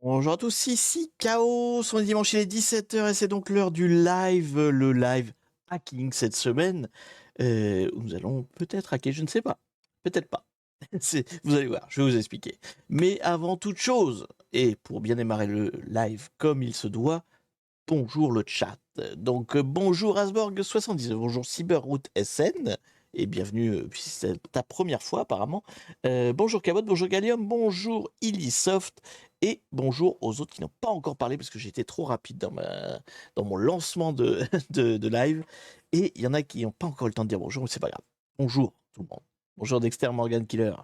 Bonjour à tous, ici Chaos, on est dimanche, il est 17h et c'est donc l'heure du live, le live hacking cette semaine, où nous allons peut-être hacker, je ne sais pas, peut-être pas. Vous allez voir, je vais vous expliquer. Mais avant toute chose, et pour bien démarrer le live comme il se doit, bonjour le chat. Donc bonjour Asborg70, bonjour Cyberroute SN, et bienvenue, puisque c'est ta première fois apparemment. Bonjour Cabot, bonjour Gallium, bonjour Illisoft, et bonjour aux autres qui n'ont pas encore parlé, parce que j'ai été trop rapide dans mon lancement de live, et il y en a qui n'ont pas encore eu le temps de dire bonjour, mais c'est pas grave. Bonjour tout le monde. Bonjour Dexter Morgan Killer.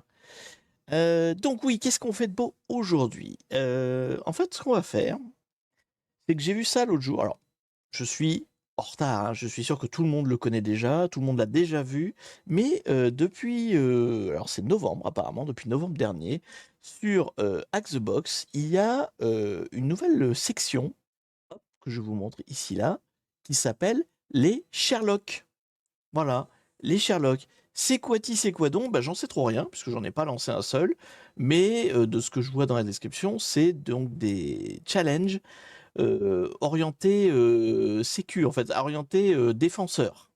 Donc oui, qu'est-ce qu'on fait de beau aujourd'hui? En fait, ce qu'on va faire, c'est que j'ai vu ça l'autre jour. Alors, je suis en retard, hein, je suis sûr que tout le monde le connaît déjà, tout le monde l'a déjà vu, mais depuis, alors c'est novembre apparemment, depuis novembre dernier, sur Hack the Box, il y a une nouvelle section, hop, que je vous montre ici là, qui s'appelle les Sherlock. Voilà, les Sherlock. C'est quoi-ti, c'est quoi donc? Bah, j'en sais trop rien, puisque j'en ai pas lancé un seul, mais de ce que je vois dans la description, c'est donc des challenges orienté sécu, en fait, orienté défenseur.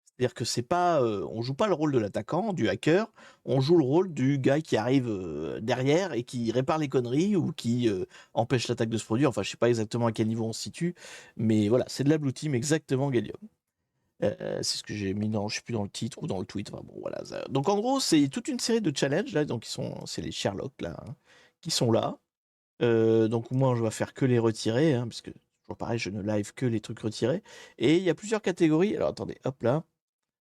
C'est-à-dire que c'est pas, on joue pas le rôle de l'attaquant, du hacker, on joue le rôle du gars qui arrive derrière et qui répare les conneries ou qui empêche l'attaque de se produire. Enfin, je sais pas exactement à quel niveau on se situe, mais voilà, c'est de la blue team exactement Gallium. C'est ce que j'ai mis dans, je sais plus dans le titre ou dans le tweet. Enfin, bon, voilà. Donc en gros, c'est toute une série de challenges là, donc c'est les Sherlock là, hein, qui sont là. Donc moi, je vais faire que les retirer, hein, parce que toujours pareil, je ne live que les trucs retirés. Et il y a plusieurs catégories. Alors attendez, hop là.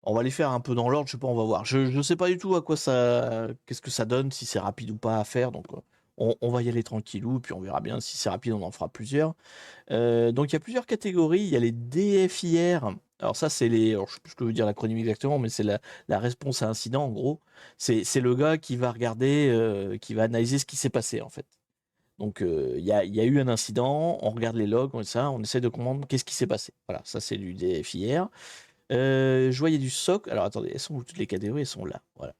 On va les faire un peu dans l'ordre, je sais pas, on va voir. Je ne sais pas du tout à quoi ça, qu'est-ce que ça donne, si c'est rapide ou pas à faire. Donc on va y aller tranquillou, puis on verra bien. Si c'est rapide, on en fera plusieurs. Donc il y a plusieurs catégories. Il y a les DFIR. Alors ça, c'est les, alors, je sais plus ce que veut dire l'acronyme exactement, mais c'est la réponse à incident en gros. C'est le gars qui va regarder, qui va analyser ce qui s'est passé en fait. Donc il y a eu un incident, on regarde les logs, on essaie de comprendre qu'est-ce qui s'est passé. Voilà, ça c'est du DFIR. Je vois il y a du SOC. Alors attendez, elles sont où toutes les catégories? Elles sont là. Voilà.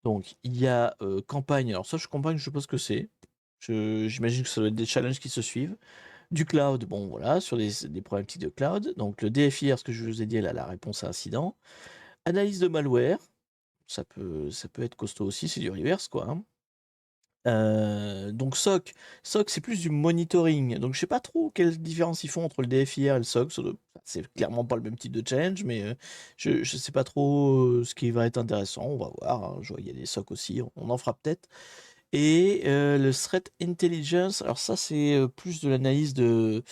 Donc il y a campagne. Alors ça, campagne, je sais pas ce que c'est. J'imagine que ça doit être des challenges qui se suivent. Du cloud, bon voilà, sur des problématiques de cloud. Donc le DFIR, ce que je vous ai dit là, la réponse à incident. Analyse de malware, ça peut être costaud aussi, c'est du reverse quoi, hein. Donc SOC c'est plus du monitoring. Donc je sais pas trop quelle différence ils font entre le DFIR et le SOC. C'est clairement pas le même type de challenge, mais je sais pas trop ce qui va être intéressant. On va voir, hein. Je vois il y a des SOC aussi, on en fera peut-être. Et le threat intelligence, alors ça c'est plus de l'analyse de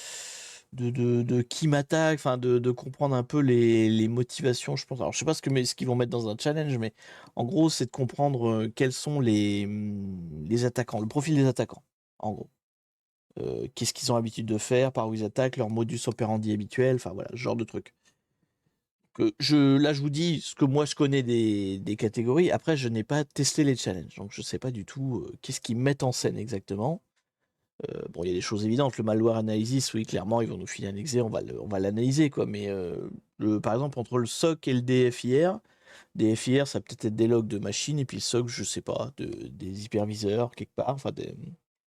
qui m'attaque, enfin de comprendre un peu les motivations, je pense. Alors je sais pas ce qu'ils vont mettre dans un challenge, mais en gros c'est de comprendre quels sont les attaquants, le profil des attaquants, en gros. Qu'est-ce qu'ils ont l'habitude de faire, par où ils attaquent, leur modus operandi habituel, enfin voilà, ce genre de truc. Là, je vous dis ce que moi je connais des catégories. Après, je n'ai pas testé les challenges, donc je sais pas du tout qu'est-ce qu'ils mettent en scène exactement. Bon, il y a des choses évidentes. Le malware analysis, oui, clairement, ils vont nous filer un exe, on va l'analyser, quoi. Mais par exemple, entre le SOC et le DFIR, ça va peut-être être des logs de machines, et puis le SOC, je sais pas, des hyperviseurs quelque part, enfin des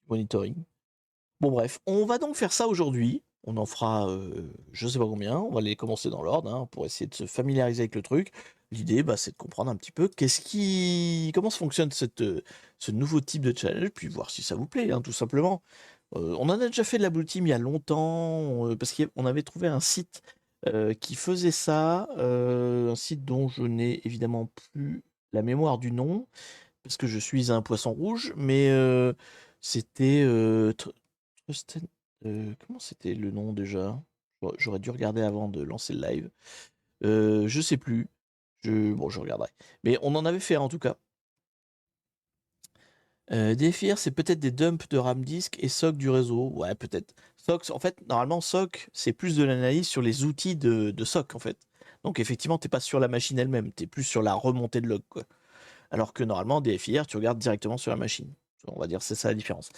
monitoring. Bon bref, on va donc faire ça aujourd'hui. On en fera, je sais pas combien. On va les commencer dans l'ordre, hein, pour essayer de se familiariser avec le truc. L'idée, bah, c'est de comprendre un petit peu comment se fonctionne ce nouveau type de challenge, puis voir si ça vous plaît, hein, tout simplement. On en a déjà fait de la Blue Team il y a longtemps, parce qu'on avait trouvé un site qui faisait ça, un site dont je n'ai évidemment plus la mémoire du nom, parce que je suis un poisson rouge, mais c'était Trusted- comment c'était le nom déjà? J'aurais dû regarder avant de lancer le live. Je sais plus. Bon, je regarderai. Mais on en avait fait un, en tout cas. DFIR, c'est peut-être des dumps de RAM disk et SOC du réseau. Ouais, peut-être. SOC, en fait, normalement, SOC, c'est plus de l'analyse sur les outils de SOC, en fait. Donc, effectivement, t'es pas sur la machine elle-même, t'es plus sur la remontée de log, quoi. Alors que normalement, DFIR, tu regardes directement sur la machine. On va dire, c'est ça la différence.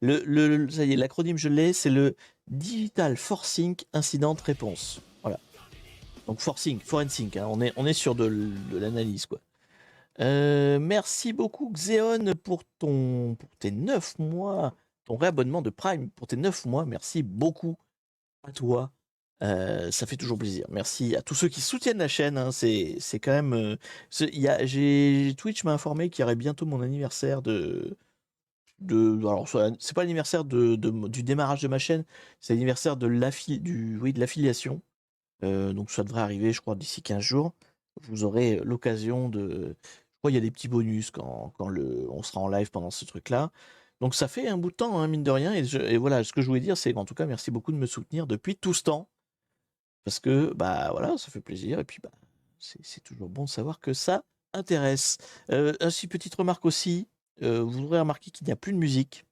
Ça y est, l'acronyme, je l'ai, c'est le Digital Forcing Incident Response. Voilà. Donc, forcing, forensic, hein, on est sur de l'analyse, quoi. Merci beaucoup Xeon pour tes 9 mois ton réabonnement de Prime pour tes 9 mois. Merci beaucoup à toi. Ça fait toujours plaisir. Merci à tous ceux qui soutiennent la chaîne, hein. C'est quand même. Twitch m'a informé qu'il y aurait bientôt mon anniversaire alors, c'est pas l'anniversaire du démarrage de ma chaîne, c'est l'anniversaire de l'affiliation. Donc ça devrait arriver, je crois, d'ici 15 jours. Vous aurez l'occasion de. Je crois qu'il y a des petits bonus quand on sera en live pendant ce truc-là. Donc ça fait un bout de temps, hein, mine de rien. Et voilà, ce que je voulais dire, c'est qu'en tout cas, merci beaucoup de me soutenir depuis tout ce temps. Parce que, bah voilà, ça fait plaisir. Et puis, bah, c'est toujours bon de savoir que ça intéresse. Ainsi, petite remarque aussi, vous aurez remarqué qu'il n'y a plus de musique.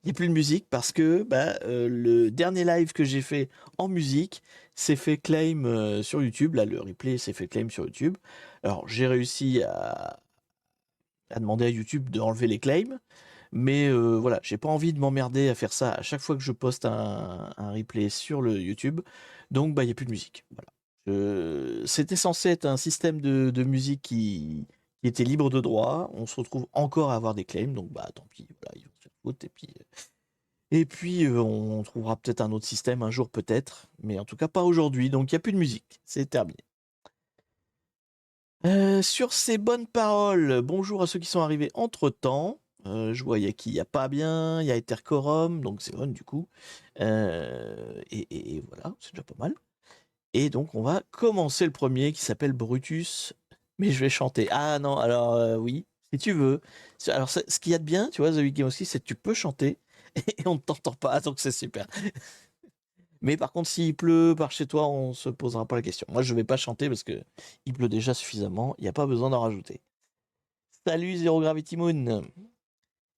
Il n'y a plus de musique parce que le dernier live que j'ai fait en musique s'est fait claim sur YouTube. Là, le replay s'est fait claim sur YouTube. Alors, j'ai réussi à demander à YouTube d'enlever les claims. Mais voilà, j'ai pas envie de m'emmerder à faire ça à chaque fois que je poste un replay sur le YouTube. Donc, bah, il n'y a plus de musique. Voilà. C'était censé être un système de musique qui était libre de droit. On se retrouve encore à avoir des claims. Donc, bah, tant pis. Voilà, ils vont se faire foutre. Et puis, on trouvera peut-être un autre système un jour, peut-être. Mais en tout cas, pas aujourd'hui. Donc, il n'y a plus de musique. C'est terminé. Sur ces bonnes paroles, bonjour à ceux qui sont arrivés entre-temps. Je vois, il y a qui? Il y a Pas Bien, il y a Ethercorum, donc c'est on du coup. Et voilà, c'est déjà pas mal. Et donc, on va commencer le premier qui s'appelle Brutus. Mais je vais chanter. Ah non, alors oui, si tu veux. Alors, ce qu'il y a de bien, tu vois, The Weeknd aussi, c'est que tu peux chanter et on ne t'entend pas, donc c'est super. Mais par contre, s'il pleut par chez toi, on se posera pas la question. Moi, je vais pas chanter parce que il pleut déjà suffisamment. Il n'y a pas besoin d'en rajouter. Salut Zero Gravity Moon.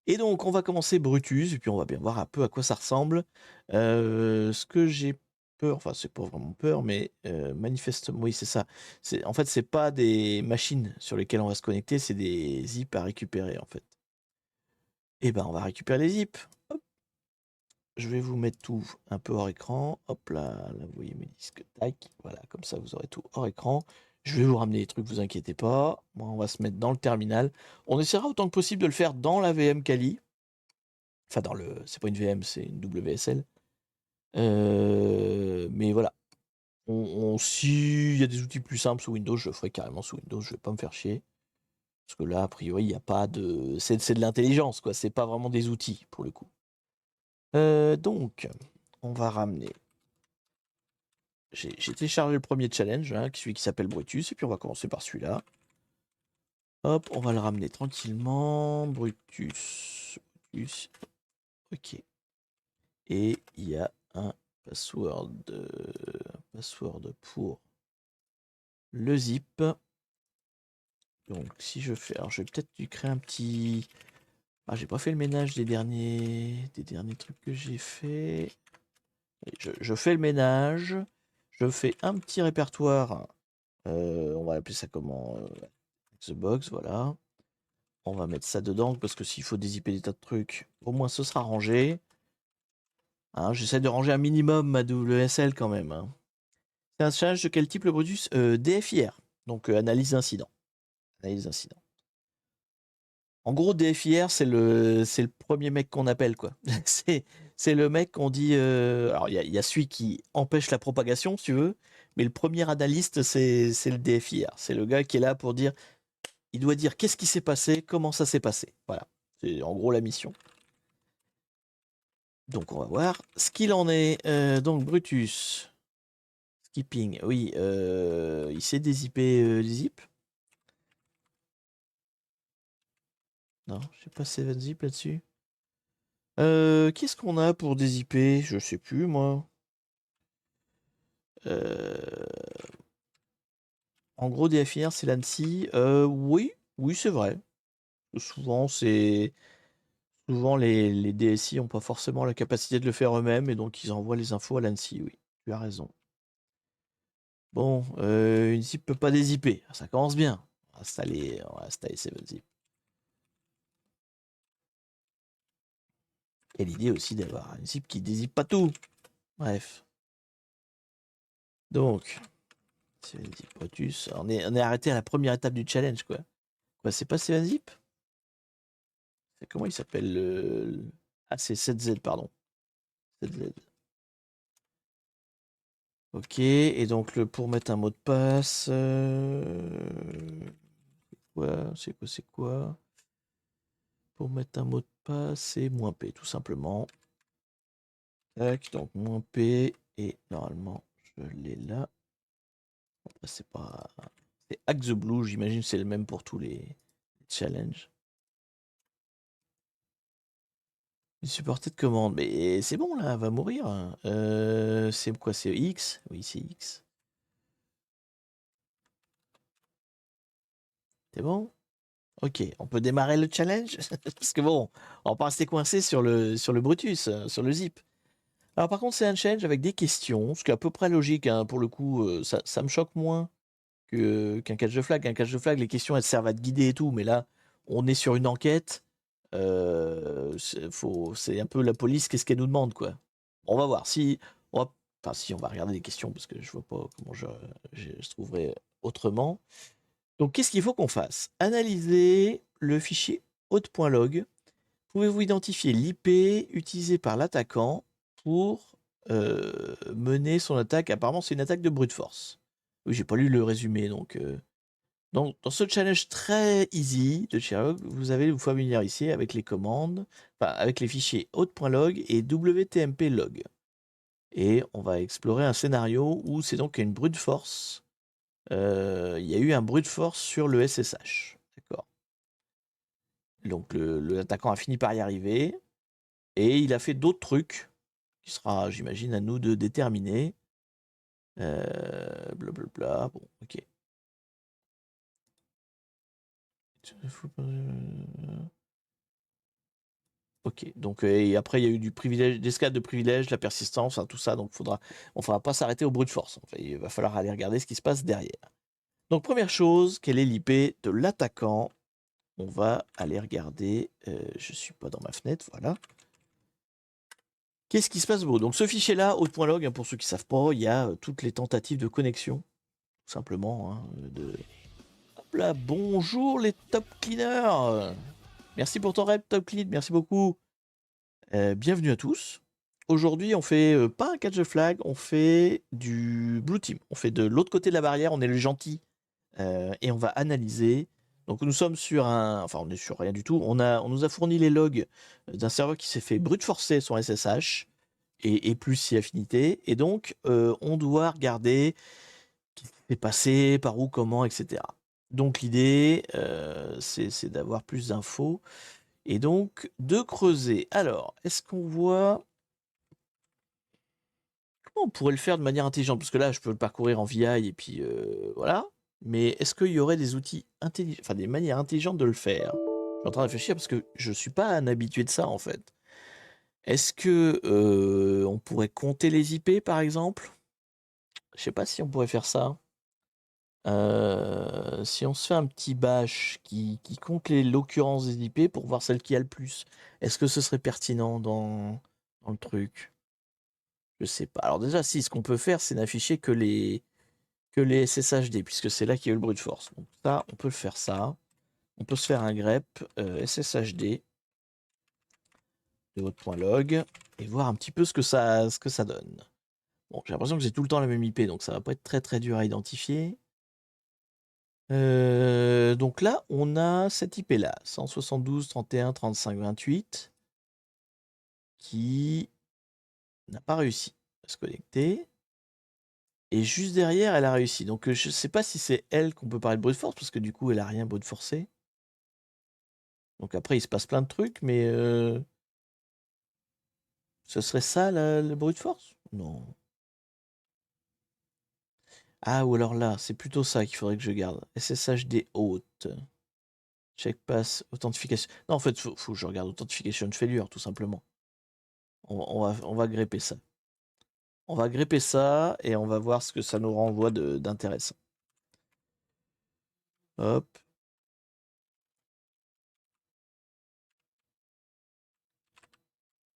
Et donc, on va commencer Brutus, et puis on va bien voir un peu à quoi ça ressemble. Ce que j'ai peur, enfin, c'est pas vraiment peur, mais manifestement, oui, c'est ça. En fait, c'est pas des machines sur lesquelles on va se connecter, c'est des zips à récupérer, en fait. Et ben, on va récupérer les zips. Hop. Je vais vous mettre tout un peu hors écran. Hop là, vous voyez mes disques. Tac. Voilà, comme ça, vous aurez tout hors écran. Je vais vous ramener les trucs, vous inquiétez pas. Moi, on va se mettre dans le terminal. On essaiera autant que possible de le faire dans la VM Kali. Enfin, c'est pas une VM, c'est une WSL. Mais voilà. S'il y a des outils plus simples sous Windows, je le ferai carrément sous Windows. Je vais pas me faire chier. Parce que là, a priori, il n'y a pas de. C'est de l'intelligence, quoi. C'est pas vraiment des outils, pour le coup. Donc, on va ramener. J'ai téléchargé le premier challenge, hein, celui qui s'appelle Brutus, et puis on va commencer par celui-là. Hop, on va le ramener tranquillement. Brutus. Brutus. Ok. Et il y a un password, pour le zip. Donc si je fais. Alors je vais peut-être lui créer un petit. Ah, j'ai pas fait le ménage des derniers trucs que j'ai fait. Je fais le ménage. Je fais un petit répertoire. On va appeler ça comment The Box, voilà. On va mettre ça dedans parce que s'il faut dézipper des tas de trucs, au moins ce sera rangé. Hein, j'essaie de ranger un minimum ma WSL quand même. Hein. C'est un challenge de quel type le Brutus DFIR, donc analyse d'incident. Analyse d'incident. En gros, DFIR, c'est le premier mec qu'on appelle, quoi. c'est le mec qu'on dit. Alors, il y a celui qui empêche la propagation, si tu veux, mais le premier analyste, c'est le DFIR. C'est le gars qui est là pour dire. Il doit dire qu'est-ce qui s'est passé, comment ça s'est passé. Voilà. C'est en gros la mission. Donc, on va voir ce qu'il en est. Donc, Brutus. Skipping, oui. Il sait dézipper les zips. Non, je sais pas 7-zip là-dessus. Qu'est-ce qu'on a pour dézipper? Je sais plus, moi. En gros, DFIR, c'est l'ANSI. Oui, c'est vrai. Souvent, les DSI n'ont pas forcément la capacité de le faire eux-mêmes et donc ils envoient les infos à l'ANSI, oui. Tu as raison. Bon, une zip peut pas dézipper. Ça commence bien. On va installer 7-zip. Et l'idée aussi d'avoir une zip qui dézippe pas tout. Bref. Donc, zip Brutus. On est arrêté à la première étape du challenge, quoi. Quoi, c'est pas 7-zip? C'est comment il s'appelle Ah, c'est 7Z, pardon. 7Z. Ok, et donc pour mettre un mot de passe... c'est quoi? Pour mettre un mot de passe, c'est -P, tout simplement. Tac, donc -P, et normalement, je l'ai là. C'est pas... C'est Hack the Blue, j'imagine que c'est le même pour tous les challenges. Une supportée de commande, mais c'est bon là, elle va mourir. C'est quoi? C'est X? Oui, c'est X. C'est bon? Ok, on peut démarrer le challenge? Parce que bon, on va pas rester coincé sur le Brutus, sur le zip. Alors par contre, c'est un challenge avec des questions, ce qui est à peu près logique, hein, pour le coup, ça me choque moins qu'un catch de flag. Un catch de flag, les questions, elles servent à te guider et tout, mais là, on est sur une enquête. C'est un peu la police, qu'est-ce qu'elle nous demande, quoi. On va voir si enfin, si on va regarder les questions, parce que je vois pas comment je trouverai autrement. Donc, qu'est-ce qu'il faut qu'on fasse? Analyser le fichier hôte.log. Pouvez-vous identifier l'IP utilisé par l'attaquant pour mener son attaque? Apparemment, c'est une attaque de brute force. Oui, j'ai pas lu le résumé, donc... Dans ce challenge très easy de Sherlock, vous allez vous familiariser avec les commandes, enfin avec les fichiers hôte.log et wtmp.log. Et on va explorer un scénario où c'est donc une brute force. Il y a eu un brute force sur le SSH. D'accord. Donc l'attaquant a fini par y arriver. Et il a fait d'autres trucs, qui sera, j'imagine, à nous de déterminer. Blablabla. Bon, ok. Ok, donc et après il y a eu du privilège, d'escalade de privilèges, la persistance, hein, tout ça, donc on ne faudra pas s'arrêter au brute force. Enfin, il va falloir aller regarder ce qui se passe derrière. Donc première chose, quelle est l'IP de l'attaquant? On va aller regarder. Je suis pas dans ma fenêtre, voilà. Qu'est-ce qui se passe, bro? Donc ce fichier-là, hôte.log, hein, pour ceux qui savent pas, il y a toutes les tentatives de connexion, tout simplement. Hein, Hop là, bonjour les top cleaners. Merci pour ton rep, top clean, merci beaucoup. Bienvenue à tous. Aujourd'hui, on fait pas un catch the flag, on fait du blue team. On fait de l'autre côté de la barrière, on est le gentil et on va analyser. Donc nous sommes sur enfin on est sur rien du tout. On nous a fourni les logs d'un serveur qui s'est fait brute forcer son SSH et plus si affinité. Et donc on doit regarder ce qui s'est passé, par où, comment, etc. Donc l'idée, c'est d'avoir plus d'infos. Et donc, de creuser. Alors, est-ce qu'on voit... Comment on pourrait le faire de manière intelligente? Parce que là, je peux le parcourir en VI et puis voilà. Mais est-ce qu'il y aurait des outils intelligents, enfin des manières intelligentes de le faire? Je suis en train de réfléchir parce que je suis pas un habitué de ça en fait. Est-ce que on pourrait compter les IP par exemple? Je sais pas si on pourrait faire ça. Si on se fait un petit bash qui compte l'occurrence des IP pour voir celle qui a le plus, est-ce que ce serait pertinent dans le truc? Je sais pas. Alors déjà, si, ce qu'on peut faire, c'est n'afficher que les SSHD, puisque c'est là qu'il y a eu le brute force. Donc ça, on peut le faire ça. On peut se faire un grep SSHD de votre point log et voir un petit peu ce que ça donne. Bon, j'ai l'impression que j'ai tout le temps la même IP, donc ça va pas être très très dur à identifier. Donc là, on a cette IP là, 172.31.35.28, qui n'a pas réussi à se connecter. Et juste derrière, elle a réussi. Donc je sais pas si c'est elle qu'on peut parler de brute force, parce que du coup, elle a rien brute forcé. Donc après, il se passe plein de trucs, mais ce serait ça le brute force? Non. Ah, ou alors là, c'est plutôt ça qu'il faudrait que je garde. SSHD haute. Check pass, authentification. Non, en fait, faut que je regarde authentification failure, tout simplement. On va grepper ça. On va grepper ça et on va voir ce que ça nous renvoie d'intéressant. Hop.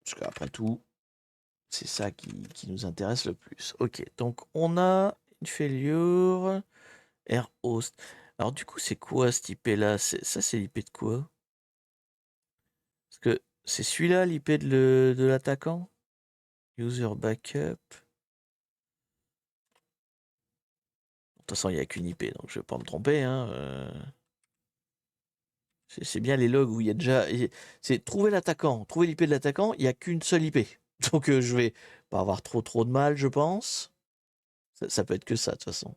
Parce qu'après tout, c'est ça qui nous intéresse le plus. Ok, donc on a une failure. Air host. Alors du coup, c'est quoi cette IP là? Ça, c'est l'IP de quoi? Parce que C'est celui-là l'IP de l'attaquant? User backup. De toute façon, il n'y a qu'une IP, donc je vais pas me tromper. Hein. C'est bien les logs où il y a déjà. C'est trouver l'attaquant, trouver l'IP de l'attaquant, il n'y a qu'une seule IP. Donc je vais pas avoir trop de mal, je pense. Ça peut être que ça, de toute façon.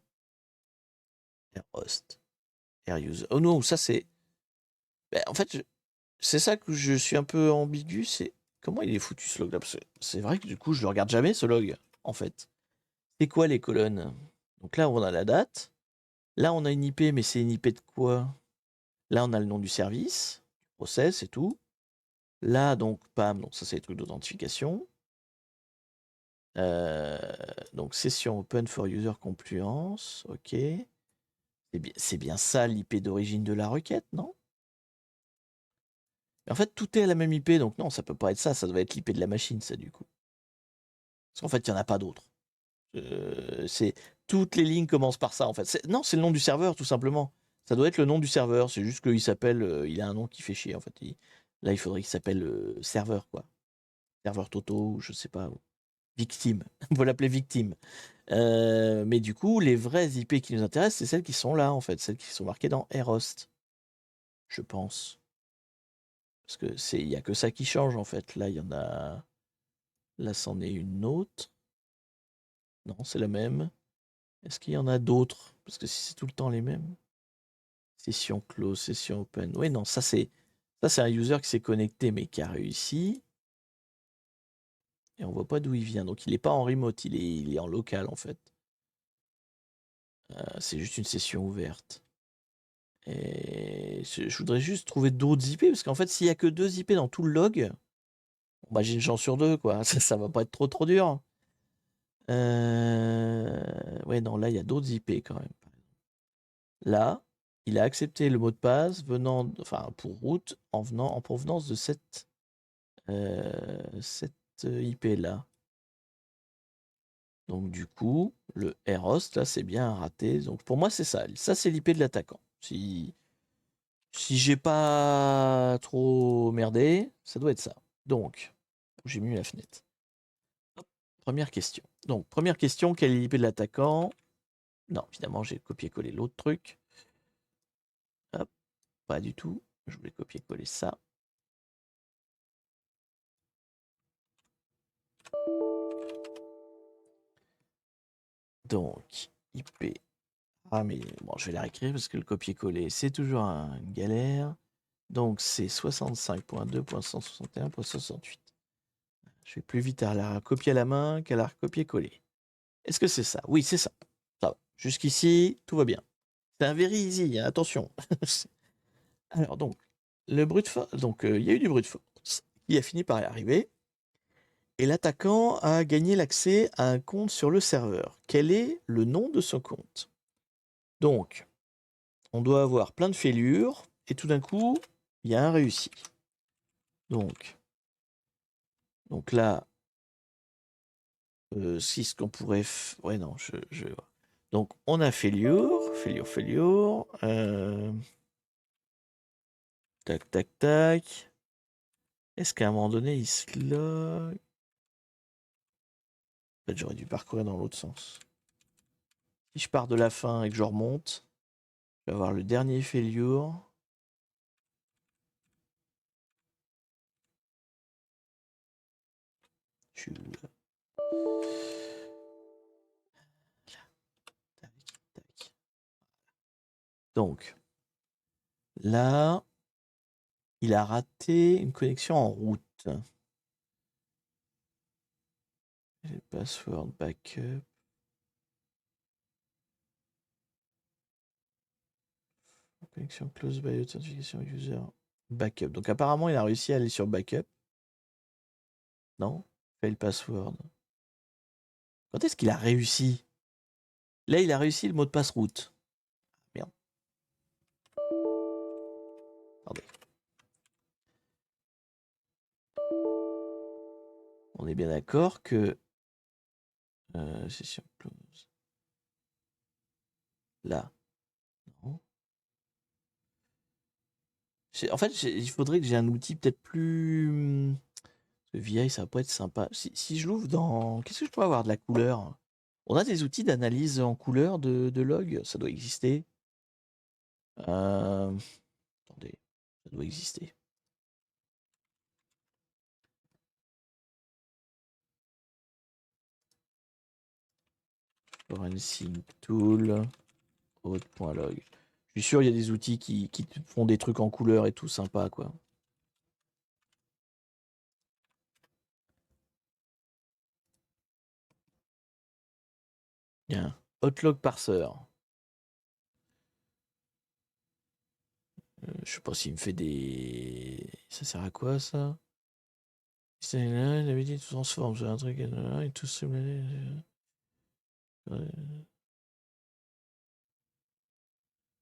Rhost, ruser. Oh non, ça c'est. Ben, en fait, c'est ça que je suis un peu ambigu. C'est comment il est foutu ce log là? Parce que c'est vrai que du coup, je le regarde jamais ce log, en fait. C'est quoi les colonnes? Donc là, on a la date. Là, on a une IP, mais c'est une IP de quoi? Là, on a le nom du service, du process et tout. Là, donc, PAM, donc ça, c'est les trucs d'authentification. Donc, session open for user confluence, ok. C'est bien ça l'IP d'origine de la requête, non? Mais en fait, tout est à la même IP, donc non, ça peut pas être ça, ça doit être l'IP de la machine, ça, du coup. Parce qu'en fait, il n'y en a pas d'autres. Toutes les lignes commencent par ça, en fait. Non, c'est le nom du serveur, tout simplement. Ça doit être le nom du serveur, c'est juste qu'il s'appelle, il a un nom qui fait chier, en fait. Là, il faudrait qu'il s'appelle serveur, quoi. Serveur Toto, ou je sais pas. Victime. On peut l'appeler victime. Mais du coup, les vraies IP qui nous intéressent, c'est celles qui sont là, en fait. Celles qui sont marquées dans Rhost. Je pense. Parce que il y a que ça qui change, en fait. Là, il y en a. Là, c'en est une autre. Non, c'est la même. Est-ce qu'il y en a d'autres? Parce que si c'est tout le temps les mêmes. Session close, session open. Oui, non, ça c'est un user qui s'est connecté mais qui a réussi. Et on voit pas d'où il vient. Donc il n'est pas en remote, il est en local en fait. C'est juste une session ouverte. Et je voudrais juste trouver d'autres IP, parce qu'en fait, s'il n'y a que 2 IP dans tout le log, bah, j'ai une chance sur 2, quoi. Ça va pas être trop dur. Ouais, non, là, il y a d'autres IP quand même. Là, il a accepté le mot de passe pour route en provenance de cette IP là. Donc du coup, le rhost là, c'est bien raté. Donc pour moi, c'est ça. Ça, c'est l'IP de l'attaquant. Si j'ai pas trop merdé, ça doit être ça. Donc, j'ai mis la fenêtre. Hop, première question. Donc, première question, quelle est l'IP de l'attaquant? Non, évidemment, j'ai copié-collé l'autre truc. Hop, pas du tout. Je voulais copier-coller ça. Donc, IP. Ah, mais bon, je vais la réécrire parce que le copier-coller, c'est toujours une galère. Donc, c'est 65.2.161.68. Je vais plus vite à la copier à la main qu'à la recopier-coller. Est-ce que c'est ça? Oui, c'est ça. Ça va. Jusqu'ici, tout va bien. C'est un very easy, hein, attention. Alors, donc, le brute force. Donc, il y a eu du brute force. Il a fini par y arriver. Et l'attaquant a gagné l'accès à un compte sur le serveur. Quel est le nom de son compte? Donc, on doit avoir plein de fêlures. Et tout d'un coup, il y a un réussi. Donc là, si ce qu'on pourrait... Ouais, non, je vais voir. Donc, on a failure. Tac, tac, tac. Est-ce qu'à un moment donné, il se log? En fait, j'aurais dû parcourir dans l'autre sens. Si je pars de la fin et que je remonte, je vais avoir le dernier failure. Tac, tac. Donc, là, il a raté une connexion en route. J'ai password backup. Connexion close by authentification user. Backup. Donc apparemment, il a réussi à aller sur backup. Non? Fail password. Quand est-ce qu'il a réussi? Là, il a réussi le mot de passe route. Merde. Attendez. On est bien d'accord que... session close. Là. Non. En fait, il faudrait que j'ai un outil peut-être plus... Le VI, ça va pas être sympa. Si je l'ouvre dans... Qu'est-ce que je peux avoir de la couleur? On a des outils d'analyse en couleur de log? Ça doit exister. Attendez, ça doit exister. Forensic Tool, autre.log. Je suis sûr, il y a des outils qui te font des trucs en couleur et tout sympa, quoi. Bien. Hotlog parser. Je sais pas s'il me fait des... Ça sert à quoi, ça? C'est là, il avait dit tout transforme, c'est un truc, et tout se...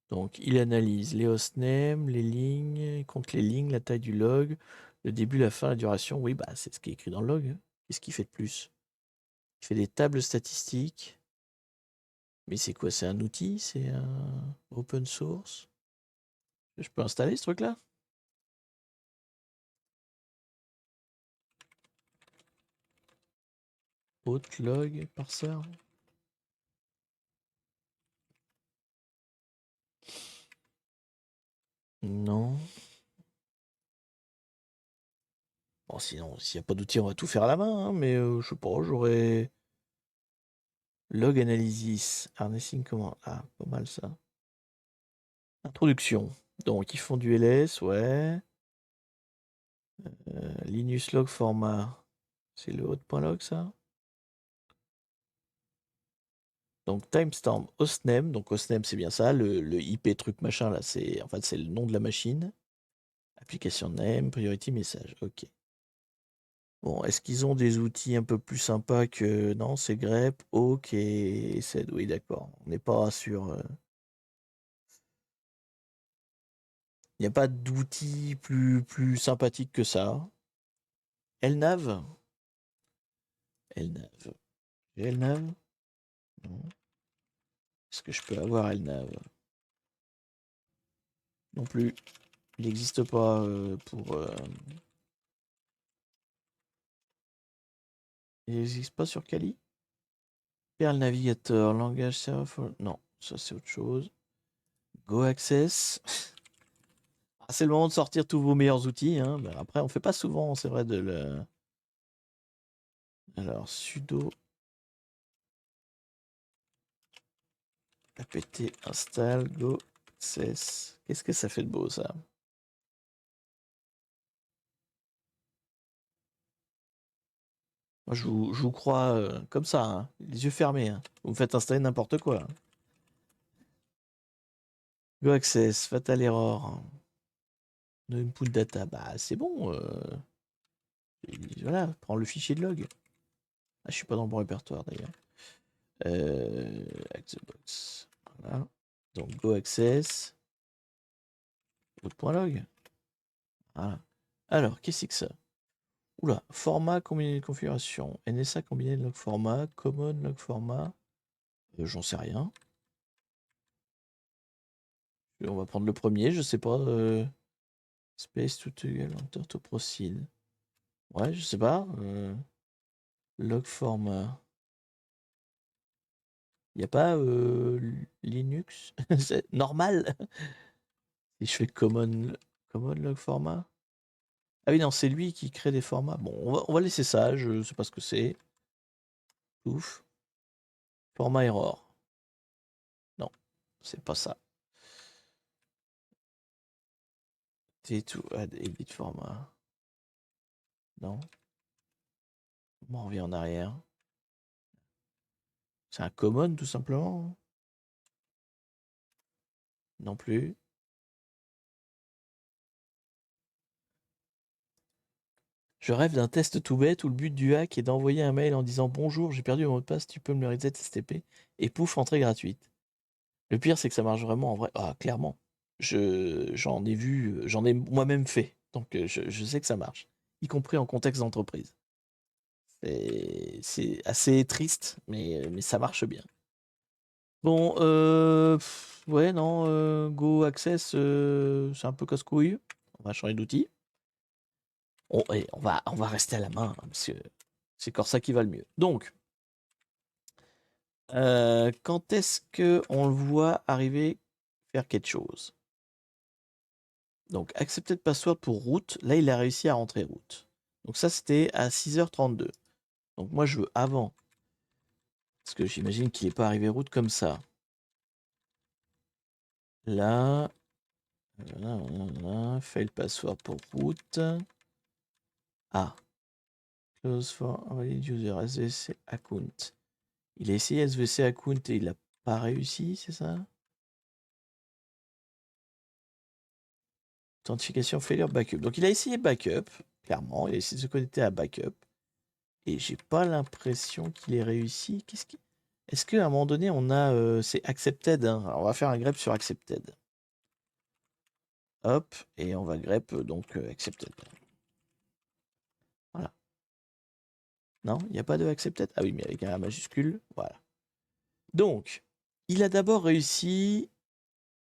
Donc, il analyse les hostnames, les lignes, il compte les lignes, la taille du log, le début, la fin, la duration. Oui, bah, c'est ce qui est écrit dans le log. Qu'est-ce qu'il fait de plus? Il fait des tables statistiques. Mais c'est quoi? C'est un outil? C'est un open source? Je peux installer ce truc-là? Hotlog parser? Non. Bon, sinon, s'il n'y a pas d'outil, on va tout faire à la main, hein, mais je sais pas, j'aurais... Log analysis, harnessing command. Ah, pas mal ça. Introduction. Donc, ils font du ls, ouais. Linux log format. C'est le hot.log, ça? Donc, timestamp hostname. Donc, hostname, c'est bien ça. Le IP truc machin, là, c'est en fait, c'est le nom de la machine. Application name, priority message. Ok. Bon, est-ce qu'ils ont des outils un peu plus sympas que... Non, c'est grep, awk et sed. Oui, d'accord. On n'est pas sur... Il n'y a pas d'outils plus sympathiques que ça. LNAV? LNAV. J'ai LNAV? Non. Est-ce que je peux avoir LNAV? Non plus. Il n'existe pas pour... Il n'existe pas sur Kali? Perl Navigator, langage server... Non, ça c'est autre chose. Go Access. Ah, c'est le moment de sortir tous vos meilleurs outils. Hein. Ben, après, on fait pas souvent, c'est vrai, de le... Alors, sudo apt install go access. Qu'est-ce que ça fait de beau, ça? Moi, je vous crois comme ça, hein, les yeux fermés. Hein. Vous me faites installer n'importe quoi. Hein. Go access, fatal error. No input data. Bah, c'est bon. Voilà, prends le fichier de log. Ah, je suis pas dans le bon répertoire d'ailleurs. Box. Voilà. Donc go access. .log. Voilà. Alors, qu'est-ce que c'est que ça? Oula, format combiné de configuration. NSA combiné de log format. Common log format. J'en sais rien. On va prendre le premier, je sais pas. Space to toggle, enter to proceed. Ouais, je sais pas. Log format. Il n'y a pas Linux? C'est normal. Si je fais common log format. Ah oui, non, c'est lui qui crée des formats. Bon, on va laisser ça, je sais pas ce que c'est. Ouf. Format error. Non, c'est pas ça. T2 add edit format. Non. On revient en arrière. C'est un common tout simplement. Non plus. Je rêve d'un test tout bête où le but du hack est d'envoyer un mail en disant bonjour, j'ai perdu mon mot de passe, tu peux me le reset STP et pouf, entrée gratuite. Le pire, c'est que ça marche vraiment en vrai. Ah, clairement. J'en ai vu, j'en ai moi-même fait. Donc, je sais que ça marche, y compris en contexte d'entreprise. C'est assez triste, mais ça marche bien. Bon, ouais, non, Go Access, c'est un peu casse-couille. On va changer d'outil. On va rester à la main, hein, parce que c'est Corsa qui va le mieux. Donc, quand est-ce qu'on le voit arriver faire quelque chose? Donc, accepter de password pour route. Là, il a réussi à rentrer route. Donc ça, c'était à 6h32. Donc moi, je veux avant. Parce que j'imagine qu'il n'est pas arrivé route comme ça. Là, fail password pour route. Ah. Close for valid user SVC account. Il a essayé SVC account et il n'a pas réussi, c'est ça? Authentification failure backup. Donc il a essayé backup, clairement. Il a essayé de se connecter à backup. Et j'ai pas l'impression qu'il ait réussi. Est-ce qu'à un moment donné, on a. C'est accepted, hein. Alors, on va faire un grep sur accepted. Hop, et on va grep donc accepted. Voilà. Non, il n'y a pas de accepted. Ah oui, mais avec un majuscule. Voilà. Donc, il a d'abord réussi.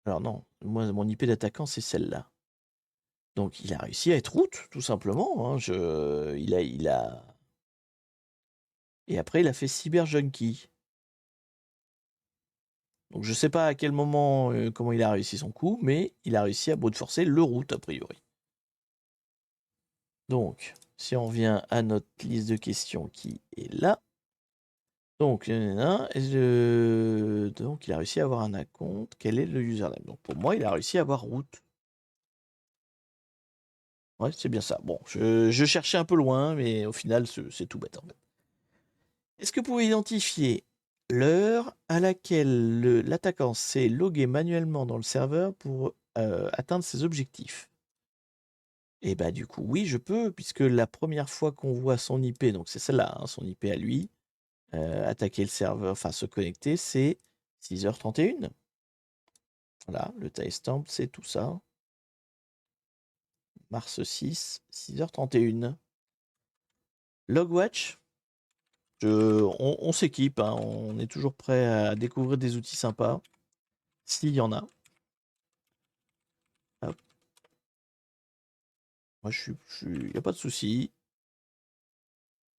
Alors non, moi, mon IP d'attaquant, c'est celle-là. Donc, il a réussi à être route, tout simplement. Hein. Il a. Et après, il a fait Cyber Junkie. Donc, je sais pas à quel moment, comment il a réussi son coup, mais il a réussi à brute forcer le route, a priori. Donc, si on vient à notre liste de questions qui est là. Donc, il a réussi à avoir un account. Quel est le username? Donc, pour moi, il a réussi à avoir route. Ouais, c'est bien ça. Bon, je cherchais un peu loin, mais au final, c'est tout bête en fait. Est-ce que vous pouvez identifier l'heure à laquelle l'attaquant s'est logué manuellement dans le serveur pour atteindre ses objectifs? Et bah du coup, oui, je peux, puisque la première fois qu'on voit son IP, donc c'est celle-là, hein, son IP à lui, attaquer le serveur, enfin se connecter, c'est 6h31. Voilà, le timestamp, c'est tout ça. Mars 6, 6h31. Logwatch, on s'équipe, hein, on est toujours prêt à découvrir des outils sympas, s'il y en a. Hop. Moi, il n'y a pas de souci.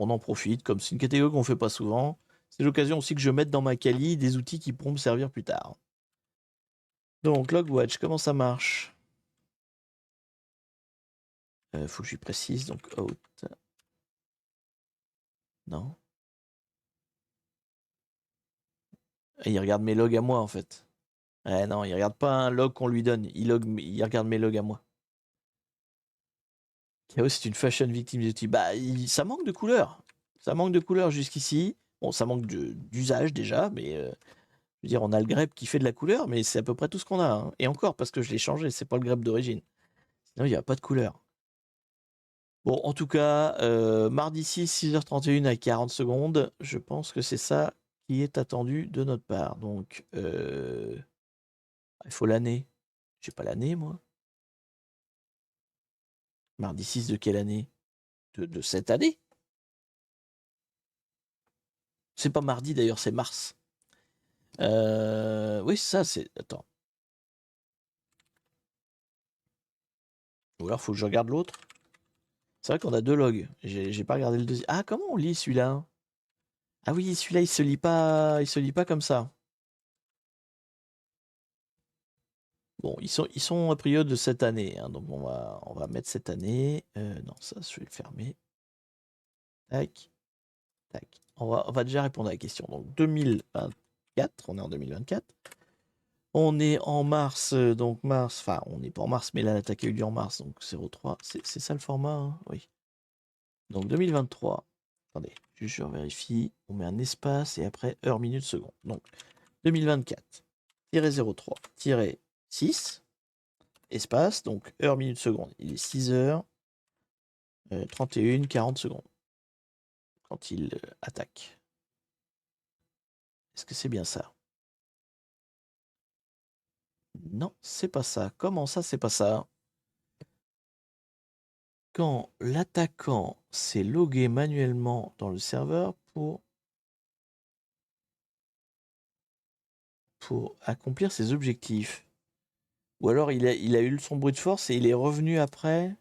On en profite, comme c'est une catégorie qu'on ne fait pas souvent. C'est l'occasion aussi que je mette dans ma Kali des outils qui pourront me servir plus tard. Donc, Logwatch, comment ça marche? Faut que je lui précise, donc out. Non. Et il regarde mes logs à moi, en fait. Non, il regarde pas un log qu'on lui donne. Il regarde mes logs à moi. Chaos, c'est une fashion victime d'outils. Bah, ça manque de couleurs. Ça manque de couleurs jusqu'ici. Bon, ça manque d'usage déjà, mais je veux dire, on a le grep qui fait de la couleur, mais c'est à peu près tout ce qu'on a. Hein. Et encore, parce que je l'ai changé, c'est pas le grep d'origine. Sinon, il n'y a pas de couleur. Bon, en tout cas, mardi 6, 6h31 à 40 secondes, je pense que c'est ça qui est attendu de notre part. Donc, il faut l'année. J'ai pas l'année, moi. Mardi 6 de quelle année? De cette année? C'est pas mardi d'ailleurs, c'est mars. Oui, ça, c'est. Attends. Ou alors, faut que je regarde l'autre. C'est vrai qu'on a deux logs. J'ai pas regardé le deuxième. Ah, comment on lit celui-là? Ah oui, celui-là, il se lit pas comme ça. Bon, ils sont a priori de cette année, hein, donc on va mettre cette année. Non, ça, je vais le fermer. Tac, tac. On va déjà répondre à la question. Donc 2024, on est en 2024. On est en mars, donc mars, enfin on n'est pas en mars, mais là l'attaque a eu lieu en mars, donc 03. C'est ça le format, hein? Oui. Donc 2023. Attendez, je vérifie. On met un espace et après heure, minute, seconde. Donc 2024-03-6, espace, donc heure, minute, seconde. Il est 6h 31, 40 secondes quand il attaque. Est-ce que c'est bien ça? Non, c'est pas ça. Comment ça, c'est pas ça? Quand l'attaquant s'est logué manuellement dans le serveur pour accomplir ses objectifs. Ou alors il a eu son brute force et il est revenu après.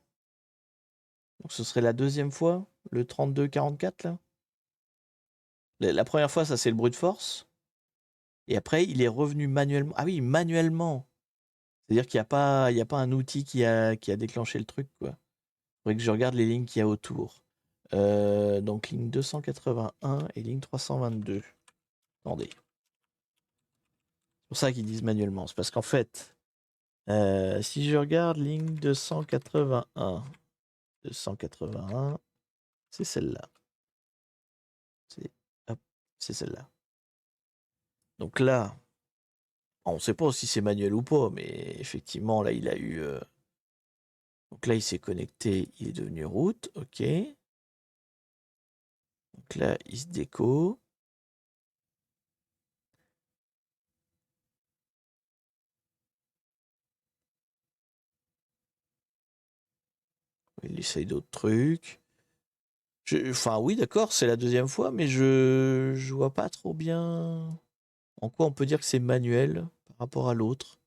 Donc ce serait la deuxième fois, le 32-44 là. La première fois, ça c'est le brute force. Et après, il est revenu manuellement. Ah oui, manuellement. C'est-à-dire qu'il n'y a pas un outil qui a déclenché le truc, quoi. Faudrait que je regarde les lignes qu'il y a autour. Donc ligne 281 et ligne 322. Attendez. C'est pour ça qu'ils disent manuellement. C'est parce qu'en fait, si je regarde ligne 281, c'est celle-là. C'est hop, c'est celle-là. Donc là, on ne sait pas si c'est manuel ou pas, mais effectivement, là, il a eu. Donc là, il s'est connecté, il est devenu route, ok. Donc là, il se déco. Il essaye d'autres trucs. Enfin, oui, d'accord, c'est la deuxième fois, mais je vois pas trop bien en quoi on peut dire que c'est manuel par rapport à l'autre.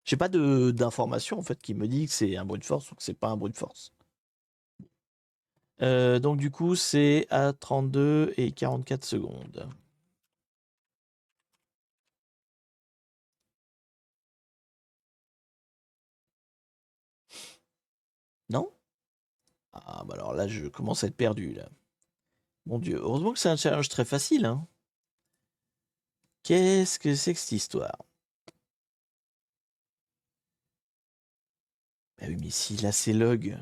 J'ai pas d'information en fait qui me dit que c'est un brute force ou que c'est pas un brute force. Donc du coup, c'est à 32 et 44 secondes. Non? Ah, bah alors là, je commence à être perdu là. Mon Dieu, heureusement que c'est un challenge très facile, hein. Qu'est-ce que c'est que cette histoire? Bah oui, mais si là c'est log,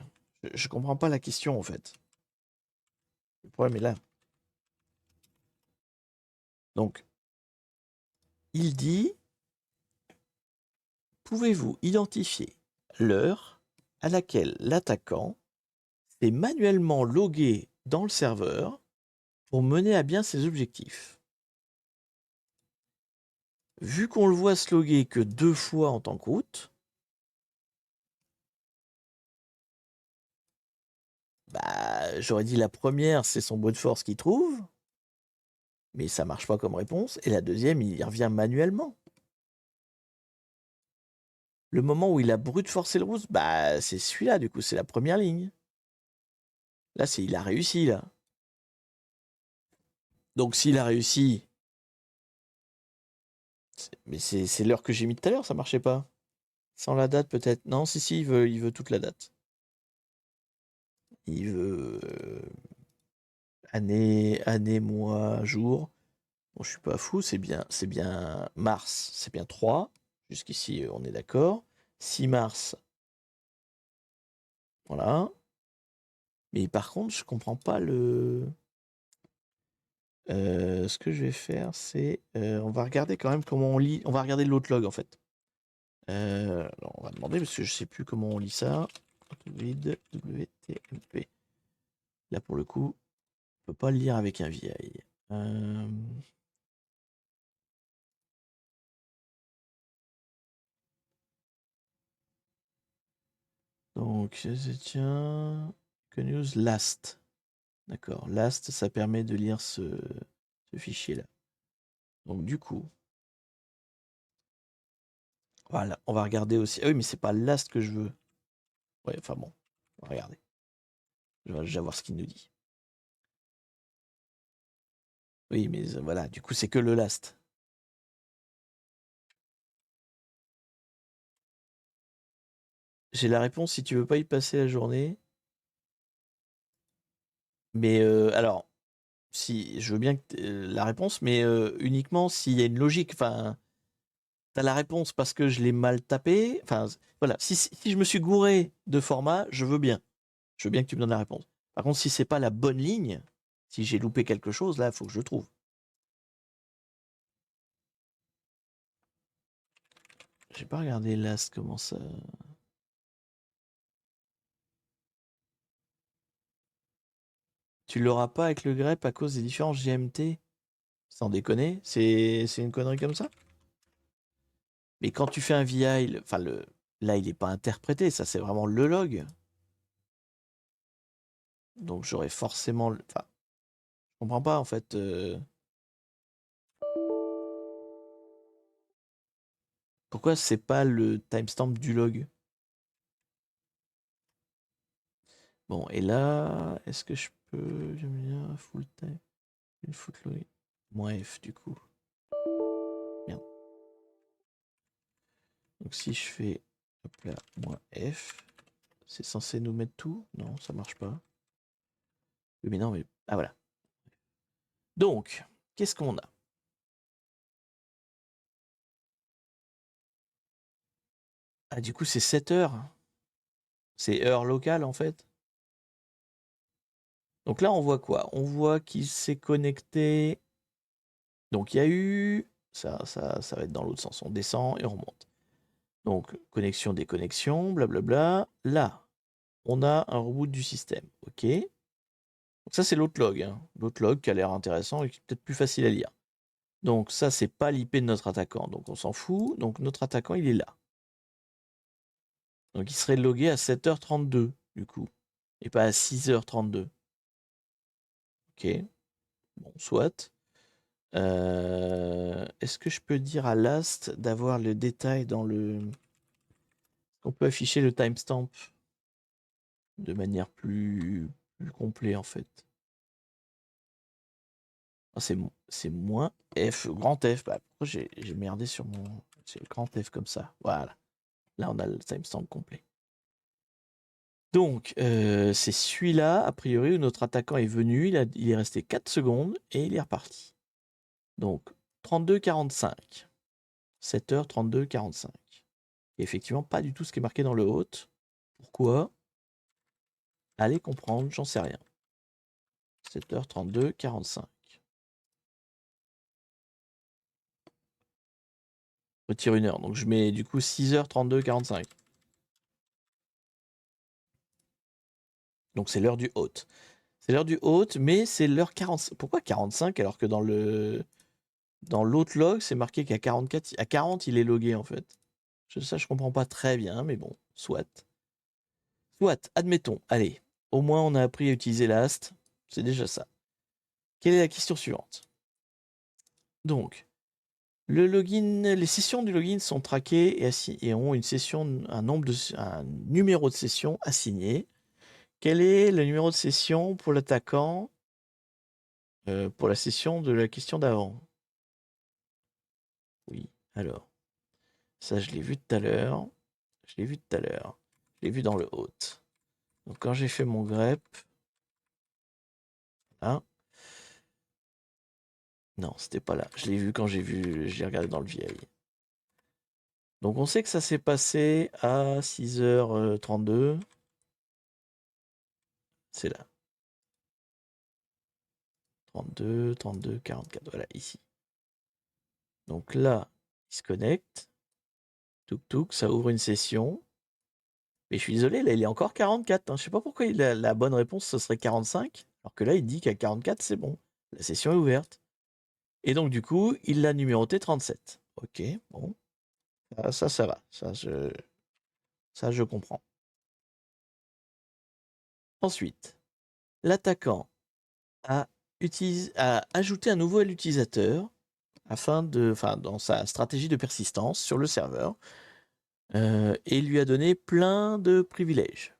je comprends pas la question en fait. Le problème est là. Donc, il dit, pouvez-vous identifier l'heure à laquelle l'attaquant s'est manuellement logué dans le serveur pour mener à bien ses objectifs? Vu qu'on le voit se loguer que 2 fois en tant que route, bah, j'aurais dit la première, c'est son brute force qu'il trouve, mais ça marche pas comme réponse, et la deuxième, il y revient manuellement. Le moment où il a brute forcé le route, bah, c'est celui-là, du coup, c'est la première ligne. Là, il a réussi, là. Donc, s'il a réussi, mais c'est l'heure que j'ai mis tout à l'heure, ça marchait pas. Sans la date, peut-être. Non, si, il veut toute la date. Il veut année, mois, jour. Bon, je suis pas fou, c'est bien mars, c'est bien 3. Jusqu'ici, on est d'accord. 6 mars, voilà. Mais par contre, je comprends pas ce que je vais faire, c'est on va regarder quand même comment on lit. On va regarder l'autre log en fait. Alors, on va demander parce que je sais plus comment on lit ça. Vide WTMP. Là pour le coup, on peut pas le lire avec un VI. Donc, tiens, que news last. D'accord, last, ça permet de lire ce fichier-là. Donc, du coup, voilà, on va regarder aussi. Ah oui, mais c'est pas last que je veux. Ouais, enfin bon, on va regarder. Je vais déjà voir ce qu'il nous dit. Oui, mais voilà, du coup, c'est que le last. J'ai la réponse si tu veux pas y passer la journée. Mais alors, si je veux bien la réponse, mais uniquement s'il y a une logique. Enfin, t'as la réponse parce que je l'ai mal tapé. Enfin, voilà. Si je me suis gouré de format, je veux bien. Je veux bien que tu me donnes la réponse. Par contre, si c'est pas la bonne ligne, si j'ai loupé quelque chose, là, il faut que je le trouve. J'ai pas regardé last comment ça. Tu l'auras pas avec le grep à cause des différences GMT? Sans déconner, c'est une connerie comme ça? Mais quand tu fais un VI, enfin là il n'est pas interprété, ça c'est vraiment le log. Donc j'aurais forcément, enfin, je comprends pas en fait. Pourquoi c'est pas le timestamp du log? Bon, et là, est-ce que je peux... J'aime bien full time. Une footlog. Moins F du coup. Merde. Donc si je fais hop là, moins F, c'est censé nous mettre tout? Non, ça marche pas. Oui, mais non, mais. Ah voilà. Donc, qu'est-ce qu'on a? Ah, du coup, c'est 7 heures. C'est heure locale en fait. Donc là, on voit quoi? On voit qu'il s'est connecté. Donc il y a eu. Ça va être dans l'autre sens. On descend et on remonte. Donc, connexion, déconnexion, blablabla. Là, on a un reboot du système. OK. Donc ça, c'est l'autre log. Hein. L'autre log qui a l'air intéressant et qui est peut-être plus facile à lire. Donc ça, c'est pas l'IP de notre attaquant. Donc on s'en fout. Donc notre attaquant, il est là. Donc il serait logué à 7h32, du coup. Et pas à 6h32. Ok. Bon, soit. Est-ce que je peux dire à Last d'avoir le détail dans le... On peut afficher le timestamp de manière plus complète, en fait. Ah, c'est moins F, grand F. Bah, pourquoi j'ai merdé sur mon... C'est le grand F comme ça. Voilà. Là, on a le timestamp complet. Donc, c'est celui-là, a priori, où notre attaquant est venu. Il est resté 4 secondes et il est reparti. Donc, 32-45. 7h32-45. Et effectivement, pas du tout ce qui est marqué dans le hôte. Pourquoi? Allez comprendre, j'en sais rien. 7h32-45. Retire 1 heure. Donc, je mets du coup 6h32-45. Donc, c'est l'heure du hôte. C'est l'heure du hôte, mais c'est l'heure 45. Pourquoi 45 alors que dans l'autre log, c'est marqué qu'à 44, à 40, il est logué en fait. Ça, je comprends pas très bien, mais bon, soit. Soit, admettons. Allez, au moins on a appris à utiliser Last. C'est déjà ça. Quelle est la question suivante? Donc, le login, les sessions du login sont traquées et ont une session, un numéro de session assigné. Quel est le numéro de session pour l'attaquant pour la session de la question d'avant? Oui, alors. Ça, je l'ai vu tout à l'heure. Je l'ai vu tout à l'heure. Je l'ai vu dans le hôte. Donc quand j'ai fait mon grep, hein, non, c'était pas là. Je l'ai vu quand j'ai regardé dans le vieil. Donc on sait que ça s'est passé à 6h32. C'est là. 32, 32, 44. Voilà, ici. Donc là, il se connecte. Touk touk, ça ouvre une session. Mais je suis désolé, là, il est encore 44. Hein. Je sais pas pourquoi la bonne réponse, ce serait 45. Alors que là, il dit qu'à 44, c'est bon. La session est ouverte. Et donc, du coup, il l'a numéroté 37. Ok, bon. Ça va. Ça, je comprends. Ensuite, l'attaquant a ajouté un nouvel utilisateur dans sa stratégie de persistance sur le serveur et lui a donné plein de privilèges.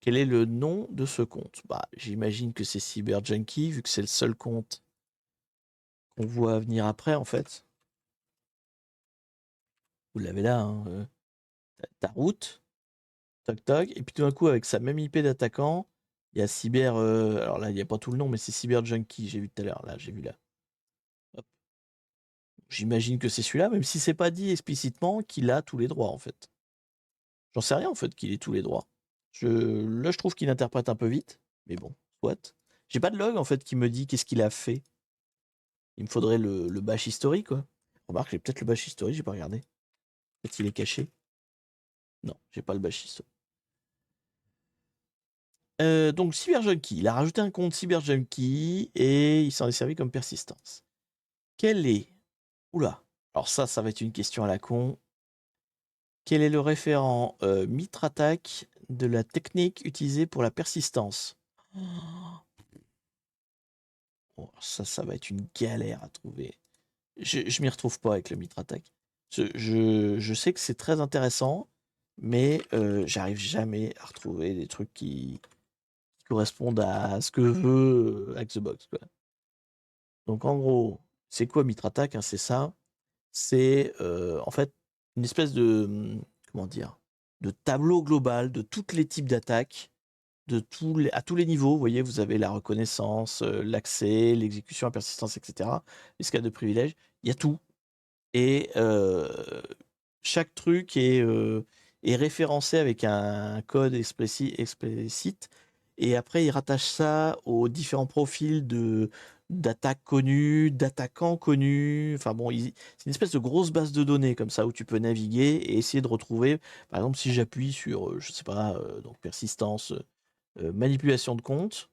Quel est le nom de ce compte? Bah, j'imagine que c'est CyberJunkie, vu que c'est le seul compte qu'on voit venir après, en fait. Vous l'avez là, hein, ta route, toc toc, et puis tout d'un coup, avec sa même IP d'attaquant, il y a Cyber. Alors là, il n'y a pas tout le nom, mais c'est CyberJunkie, j'ai vu tout à l'heure. Là, j'ai vu là. Hop. J'imagine que c'est celui-là, même si c'est pas dit explicitement qu'il a tous les droits, en fait. J'en sais rien, en fait, qu'il ait tous les droits. Là, je trouve qu'il interprète un peu vite, mais bon, soit. J'ai pas de log, en fait, qui me dit qu'est-ce qu'il a fait. Il me faudrait le bash historique, quoi. Remarque, j'ai peut-être le bash historique, j'ai pas regardé. Peut-être qu'il est caché. Non, j'ai pas le bash historique. Donc, CyberJunkie, il a rajouté un compte CyberJunkie et il s'en est servi comme persistance. Quel est... Oula, alors ça va être une question à la con. Quel est le référent Mitre Attack de la technique utilisée pour la persistance? Oh, ça va être une galère à trouver. Je m'y retrouve pas avec le Mitre Attack. Je sais que c'est très intéressant, mais j'arrive jamais à retrouver des trucs qui correspondent à ce que veut Hack the Box, quoi. Donc en gros, c'est quoi Mitrattack, hein, c'est ça. C'est en fait une espèce de comment dire, de tableau global de tous les types d'attaques, à tous les niveaux. Vous voyez, vous avez la reconnaissance, l'accès, l'exécution à persistance, etc. Les scales de privilèges, il y a tout. Et chaque truc est référencé avec un code explicite. Et après, il rattache ça aux différents profils d'attaques connues, d'attaquants connus. Enfin bon, c'est une espèce de grosse base de données comme ça où tu peux naviguer et essayer de retrouver. Par exemple, si j'appuie sur, je sais pas, donc persistance, manipulation de compte,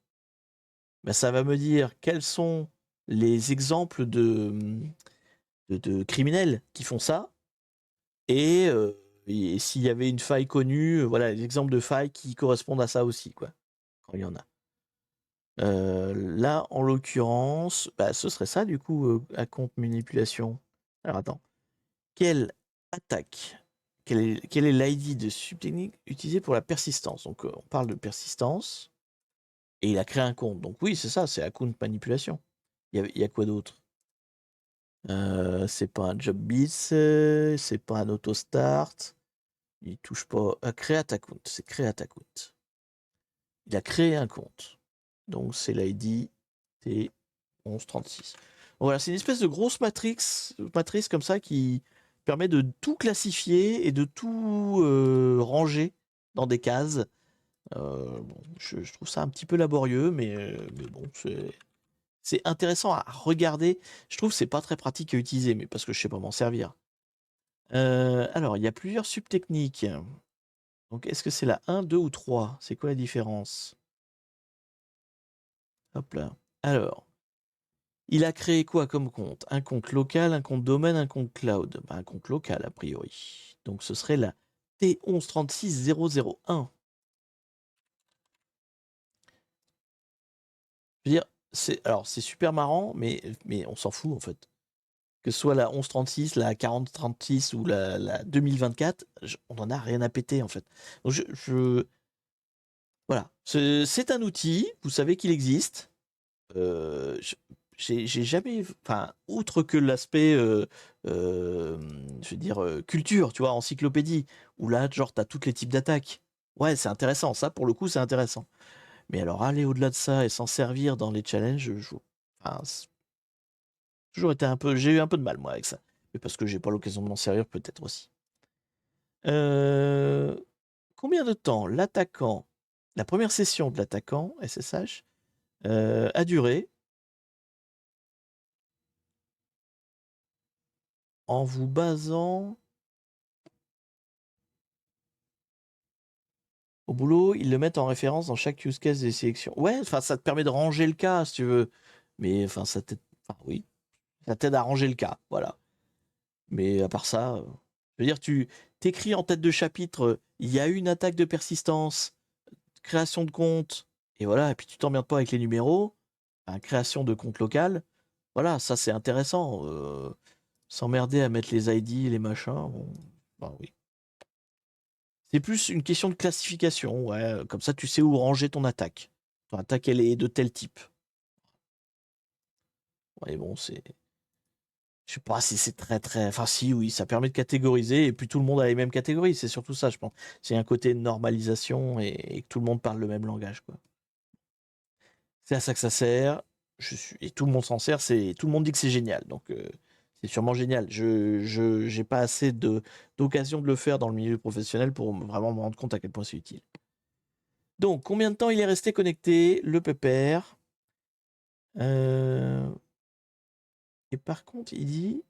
bah, ça va me dire quels sont les exemples de criminels qui font ça et s'il y avait une faille connue, voilà, les exemples de failles qui correspondent à ça aussi, quoi, quand il y en a. Là, en l'occurrence, bah, ce serait ça, du coup, à compte manipulation. Alors, attends. Quelle attaque, quel est l'ID de subtechnique utilisé pour la persistance? Donc, on parle de persistance, et il a créé un compte. Donc, oui, c'est ça, c'est account manipulation. Il y a quoi d'autre? C'est pas un job bits, c'est pas un auto start. Il touche pas à create account, c'est create account. Il a créé un compte. Donc c'est l'ID T1136. Voilà, c'est une espèce de grosse matrice comme ça qui permet de tout classifier et de tout ranger dans des cases. Bon, je trouve ça un petit peu laborieux, mais bon, c'est intéressant à regarder. Je trouve que c'est pas très pratique à utiliser, mais parce que je sais pas m'en servir. Alors, il y a plusieurs subtechniques. Donc, est-ce que c'est la 1, 2 ou 3? C'est quoi la différence? Hop là. Alors, il a créé quoi comme compte? Un compte local, un compte domaine, un compte cloud. Bah, un compte local, a priori. Donc, ce serait la T1136001. Je veux dire, c'est super marrant, mais on s'en fout, en fait. Que ce soit la 1136, la 4036 ou la 2024, on en a rien à péter, en fait. Donc, voilà. C'est un outil, vous savez qu'il existe. Euh, je- j'ai jamais, enfin, outre que l'aspect, je veux dire, culture, tu vois, encyclopédie, où là, genre, t'as tous les types d'attaques. Ouais, c'est intéressant, ça, pour le coup, c'est intéressant. Mais alors, aller au-delà de ça et s'en servir dans les challenges, enfin, toujours été un peu, j'ai eu un peu de mal, moi, avec ça. Mais parce que j'ai pas l'occasion de m'en servir, peut-être aussi. Euh, Combien de temps l'attaquant, la première session de l'attaquant, SSH, a duré en vous basant. Au boulot, ils le mettent en référence dans chaque use case des sélections. Ouais, enfin, ça te permet de ranger le cas, si tu veux. Mais, enfin, ça t'aide. Enfin, oui, ça t'aide à ranger le cas, voilà. Mais à part ça, je veux dire, tu t'écris en tête de chapitre, il y a eu une attaque de persistance, création de compte, et voilà, et puis tu t'emmerdes pas avec les numéros, enfin, création de compte local. Voilà, ça c'est intéressant. S'emmerder à mettre les ID, les machins, bon, bah oui. C'est plus une question de classification, ouais. Comme ça, tu sais où ranger ton attaque. Ton attaque, elle est de tel type. Ouais, bon, c'est. Je sais pas si c'est très très. Enfin, si, oui, ça permet de catégoriser et puis tout le monde a les mêmes catégories. C'est surtout ça, je pense. C'est un côté de normalisation et que tout le monde parle le même langage, quoi. C'est à ça que ça sert. Et tout le monde s'en sert. Tout le monde dit que c'est génial. Donc, c'est sûrement génial. J'ai pas assez d'occasion de le faire dans le milieu professionnel pour vraiment me rendre compte à quel point c'est utile. Donc, combien de temps il est resté connecté, le pépère? Euh, Et par contre, il dit.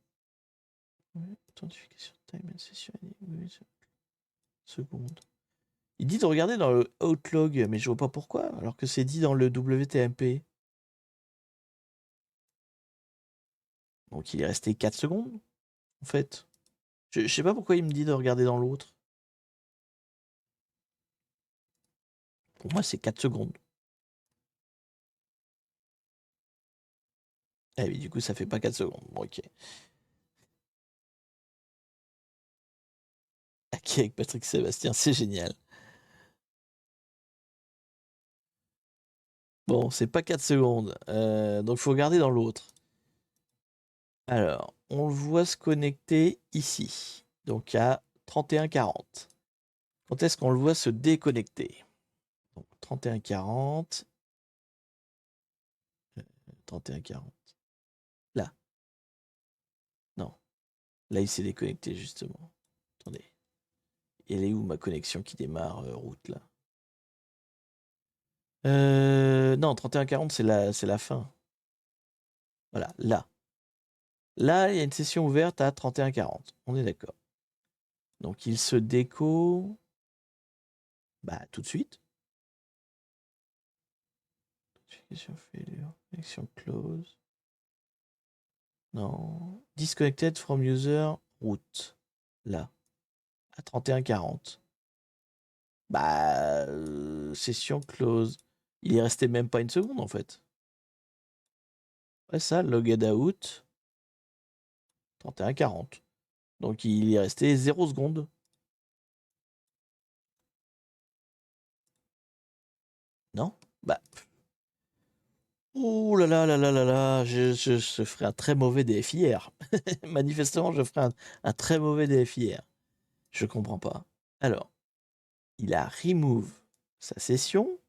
Authentification time and session seconde. Il dit de regarder dans le Outlog, mais je vois pas pourquoi, alors que c'est dit dans le WTMP. Donc il est resté 4 secondes, en fait. Je sais pas pourquoi il me dit de regarder dans l'autre. Pour moi, c'est 4 secondes. Eh oui, du coup, ça fait pas 4 secondes. Bon, ok. qui est avec Patrick Sébastien, c'est génial. Bon, c'est pas 4 secondes, donc il faut regarder dans l'autre. Alors, on le voit se connecter ici, donc à 31h40. Quand est-ce qu'on le voit se déconnecter? Donc 31h40, 31h40. Là. Non. Là, il s'est déconnecté, justement. Attendez. Elle est où ma connexion qui démarre route, là? Non, 31h40, c'est la fin. Voilà, là. Là, il y a une session ouverte à 31h40. On est d'accord. Donc, il se déco... Bah, tout de suite. Notification failure. Connection close. Non. Disconnected from user route. Là. À 31h40. Bah, session close. Il est resté même pas une seconde, en fait. Ouais, ça, logged out. 31h40. Donc, il est resté 0 secondes. Non? Bah. Ouh là là là là là là, je ferai un très mauvais DFIR. Manifestement, je ferai un très mauvais DFIR. Je comprends pas. Alors, il a remove sa session.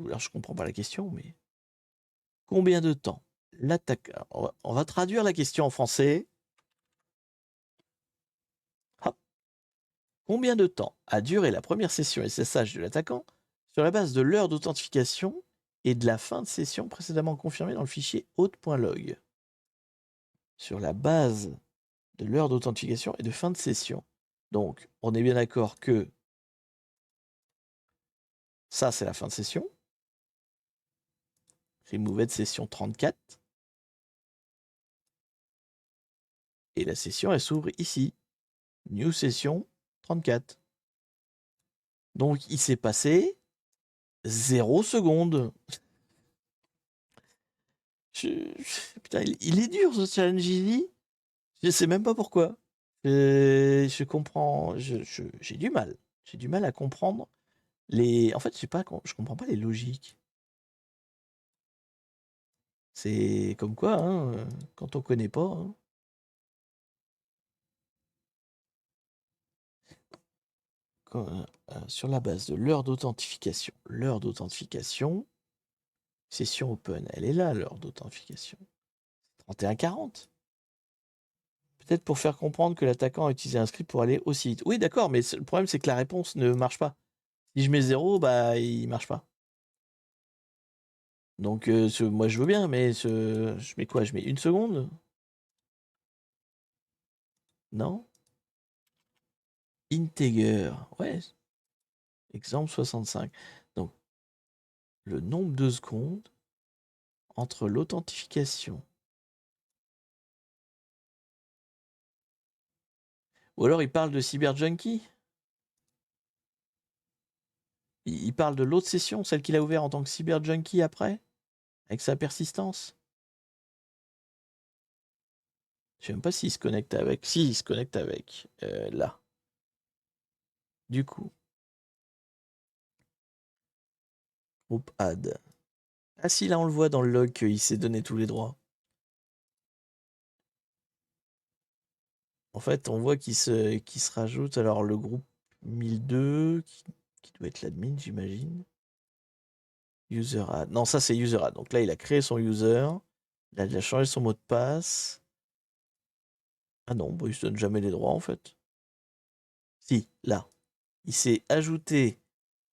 Alors, je comprends pas la question, mais combien de temps l'attaque... On va traduire la question en français. Hop. Combien de temps a duré la première session SSH de l'attaquant sur la base de l'heure d'authentification et de la fin de session précédemment confirmée dans le fichier auth.log? Sur la base de l'heure d'authentification et de fin de session. Donc, on est bien d'accord que ça, c'est la fin de session. Removed session 34. Et la session, elle s'ouvre ici. New session 34. Donc, il s'est passé 0 secondes. Putain, il est dur ce challenge easy. Je sais même pas pourquoi. Je comprends. J'ai du mal. J'ai du mal à comprendre les. En fait, je comprends pas les logiques. C'est comme quoi, hein, quand on connaît pas. Hein. Sur la base de l'heure d'authentification. L'heure d'authentification, session open. Elle est là, l'heure d'authentification. 31h40. Peut-être pour faire comprendre que l'attaquant a utilisé un script pour aller aussi vite. Oui, d'accord, mais le problème, c'est que la réponse ne marche pas. Si je mets 0, bah, il marche pas. Donc, moi, je veux bien, mais je mets quoi? Je mets 1 seconde? Non? Integer. Ouais. Exemple 65. Donc, le nombre de secondes entre l'authentification. Ou alors, il parle de CyberJunkie. Il parle de l'autre session, celle qu'il a ouverte en tant que CyberJunkie après, avec sa persistance. Je sais même pas s'il se connecte avec. Si, il se connecte avec. Là. Du coup. Groupe add. Ah si, là on le voit dans le log qu'il s'est donné tous les droits. En fait, on voit qu'il se rajoute. Alors le groupe 1002, qui doit être l'admin, j'imagine. User add. Non, ça c'est user add. Donc là, il a créé son user. Il a déjà changé son mot de passe. Ah non, bah, il se donne jamais les droits en fait. Si, là. Il s'est ajouté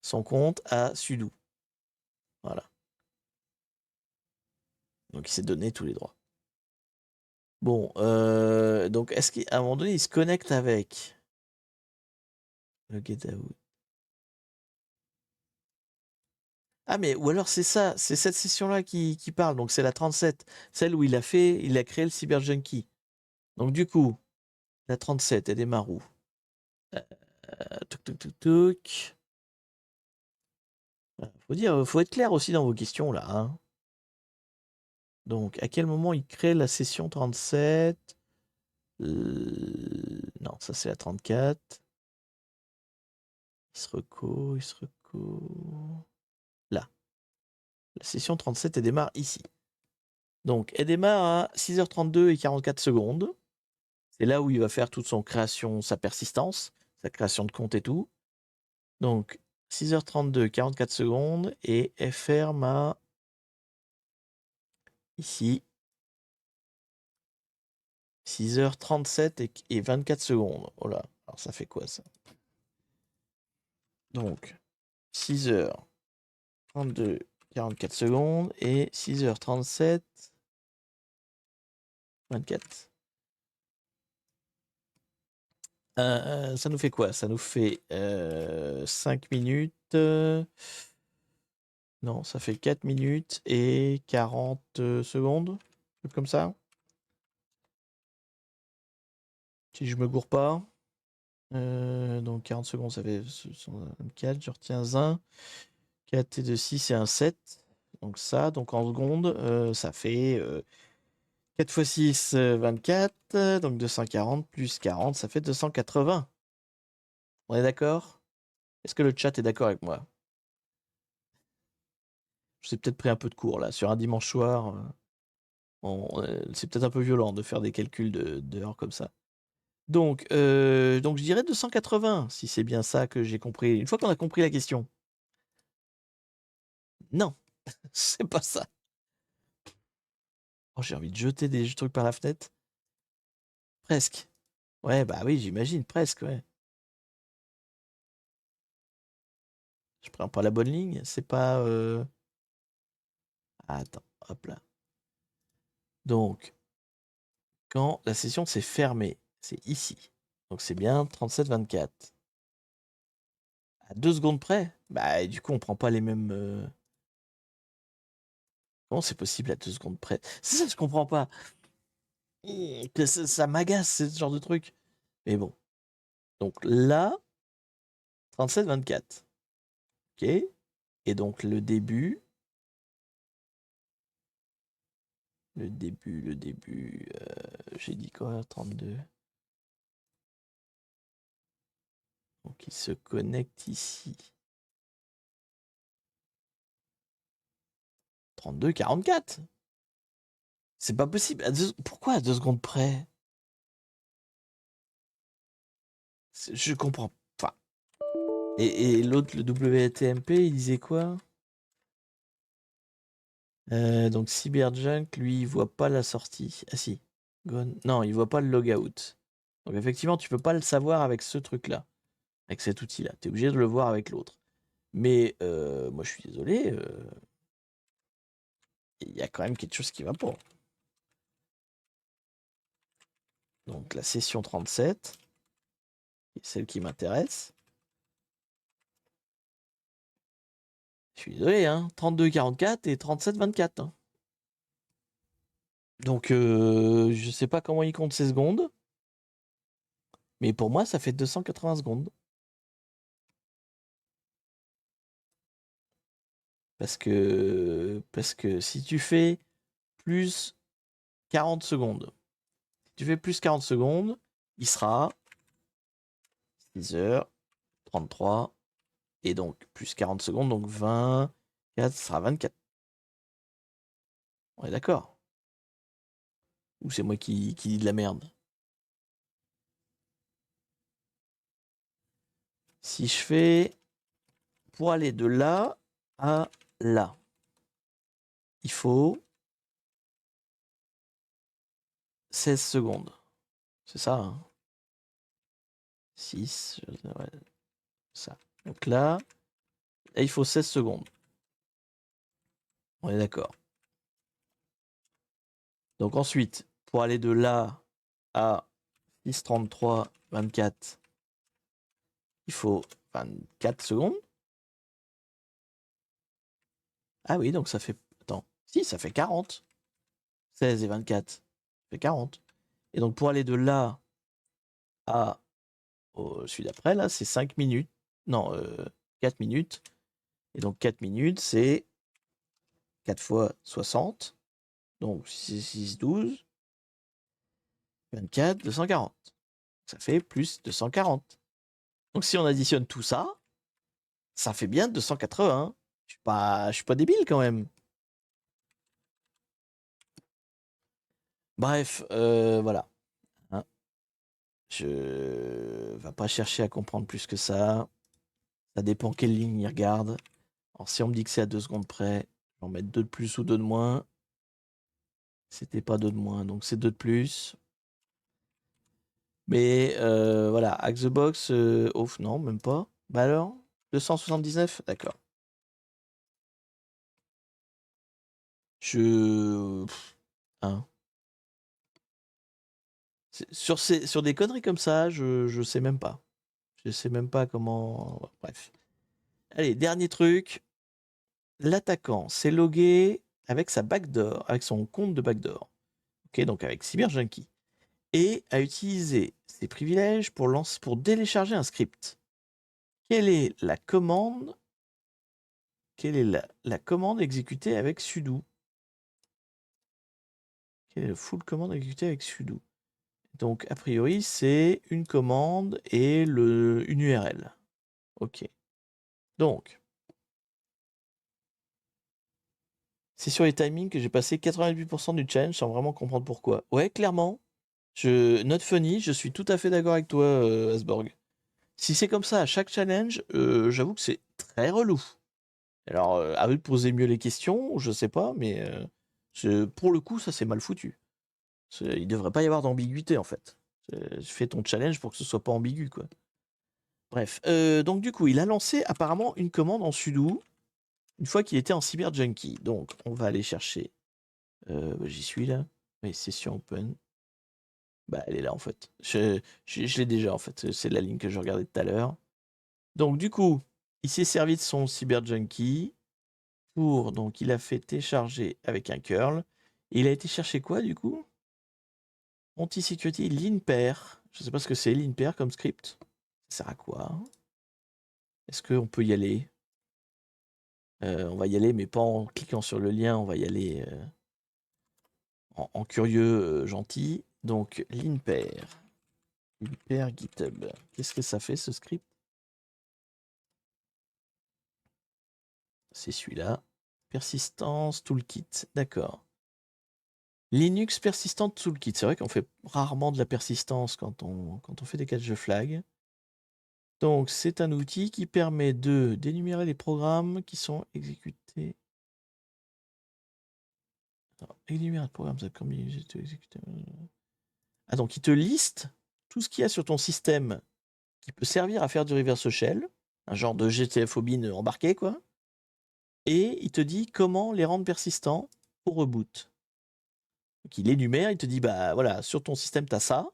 son compte à sudo. Voilà. Donc il s'est donné tous les droits. Bon, donc est-ce qu'à un moment donné, il se connecte avec le get out? Ah mais ou alors c'est ça, c'est cette session-là qui parle, donc c'est la 37, celle où il a créé le CyberJunkie. Donc du coup, la 37, elle démarre où? Touc, touc, touc, touc. Faut être clair aussi dans vos questions là. Hein. Donc, à quel moment il crée la session 37? Non, ça c'est la 34. Il se reco. Là. La session 37, elle démarre ici. Donc, elle démarre à 6h32 et 44 secondes. C'est là où il va faire toute son création, sa persistance, sa création de compte et tout. Donc, 6h32, 44 secondes, et elle ferme à ici 6h37 et 24 secondes. Oh là, alors ça fait quoi ça? Donc, 6h32, 44 secondes et 6h37, 24. Ça nous fait quoi? Ça nous fait 5 minutes. Non, ça fait 4 minutes et 40 secondes. Un truc comme ça. Si je me gourre pas. Donc 40 secondes, ça fait 4. Je retiens un. 4 et 2, 6 c'est un 7. Donc ça, donc en secondes, ça fait 4 x 6, 24. Donc 240 plus 40, ça fait 280. On est d'accord? Est-ce que le chat est d'accord avec moi? Je suis peut-être pris un peu de cours là. Sur un dimanche soir, c'est peut-être un peu violent de faire des calculs d'heures comme ça. Donc je dirais 280, si c'est bien ça que j'ai compris. Une fois qu'on a compris la question. Non, c'est pas ça. Oh, j'ai envie de jeter des trucs par la fenêtre. Presque. Ouais, bah oui, j'imagine, presque, ouais. Je prends pas la bonne ligne, c'est pas... Attends, hop là. Donc, quand la session s'est fermée, c'est ici. Donc c'est bien 37-24. À 2 secondes près? Bah, et du coup, on prend pas les mêmes... Comment c'est possible à 2 secondes près? C'est ça que je comprends pas. Ça m'agace, ce genre de truc. Mais bon. Donc là, 37-24. Ok. Et donc le début... j'ai dit quoi? 32. Donc il se connecte ici. 32, 44. C'est pas possible. Pourquoi à 2 secondes près? Je comprends pas. Et l'autre, le WTMP, il disait quoi? Donc Cyberjunk, lui, il voit pas la sortie. Ah si. Non, il voit pas le logout. Donc effectivement, tu peux pas le savoir avec ce truc-là. Avec cet outil-là. Tu es obligé de le voir avec l'autre. Mais moi, je suis désolé. Il y a quand même quelque chose qui va pas. Donc la session 37, celle qui m'intéresse. Je suis désolé, hein. 32-44 et 37-24. Hein. Donc je sais pas comment il compte ces secondes. Mais pour moi, ça fait 280 secondes. Parce que si tu fais plus 40 secondes, si tu fais plus 40 secondes, il sera 6h33. Et donc, plus 40 secondes, donc 24, ça sera 24. On est d'accord? Ou c'est moi qui dis de la merde? Si je fais pour aller de là à là, il faut 16 secondes. C'est ça, hein? 6, ouais, ça. Donc là, il faut 16 secondes. On est d'accord. Donc ensuite, pour aller de là à 6h33, 24, il faut 24 secondes. Ah oui, donc ça fait... Attends. Si, ça fait 40. 16 et 24, ça fait 40. Et donc pour aller de là à celui d'après, là, c'est 5 minutes. Non, 4 minutes. Et donc 4 minutes, c'est 4 fois 60. Donc 6, 12. 24, 240. Ça fait plus 240. Donc si on additionne tout ça, ça fait bien 280. Je suis pas débile quand même. Bref, voilà. Hein. Je vais pas chercher à comprendre plus que ça. Ça dépend quelle ligne il regarde. Alors si on me dit que c'est à 2 secondes près, je vais en mettre 2 de plus ou 2 de moins. C'était pas 2 de moins, donc c'est 2 de plus. Mais voilà, Hack the Box, off, non, même pas. Bah alors 279. D'accord. Hein. Sur des conneries comme ça, je sais même pas. Je sais même pas comment. Bref. Allez, dernier truc. L'attaquant s'est logué avec sa backdoor, avec son compte de backdoor. Ok, donc avec CyberJunkie. Et a utilisé ses privilèges pour télécharger un script. Quelle est la commande la commande exécutée avec sudo? Quelle est la full commande exécutée avec sudo? Donc, a priori, c'est une commande et une URL. Ok. Donc, c'est sur les timings que j'ai passé 88% du challenge sans vraiment comprendre pourquoi. Ouais, clairement. Not funny, je suis tout à fait d'accord avec toi, Asborg. Si c'est comme ça à chaque challenge, j'avoue que c'est très relou. Alors, à eux de poser mieux les questions, je sais pas, mais pour le coup, ça c'est mal foutu. Il devrait pas y avoir d'ambiguïté en fait. Fais ton challenge pour que ce soit pas ambigu, quoi. Bref, donc du coup, il a lancé apparemment une commande en sudo une fois qu'il était en CyberJunkie. Donc, on va aller chercher. J'y suis là. Oui, session open. Bah, elle est là en fait. Je l'ai déjà en fait. C'est la ligne que je regardais tout à l'heure. Donc, du coup, il s'est servi de son CyberJunkie pour. Donc, il a fait télécharger avec un curl. Et il a été chercher quoi du coup? Anti-security linpair. Je sais pas ce que c'est linpair comme script. Ça sert à quoi? Est-ce qu'on peut y aller? On va y aller, mais pas en cliquant sur le lien, on va y aller en curieux gentil. Donc, linpair. Linpair GitHub. Qu'est-ce que ça fait ce script? C'est celui-là. Persistance toolkit. D'accord. Linux persistant toolkit. C'est vrai qu'on fait rarement de la persistance quand on fait des catch de flag. Donc, c'est un outil qui permet d'énumérer les programmes qui sont exécutés. Alors, énumérer un programme, ça combien exécuté. Ah, donc il te liste tout ce qu'il y a sur ton système qui peut servir à faire du reverse shell, un genre de GTFO bin embarqué, quoi. Et il te dit comment les rendre persistants pour reboot. Donc il énumère, il te dit, bah voilà, sur ton système, t'as ça.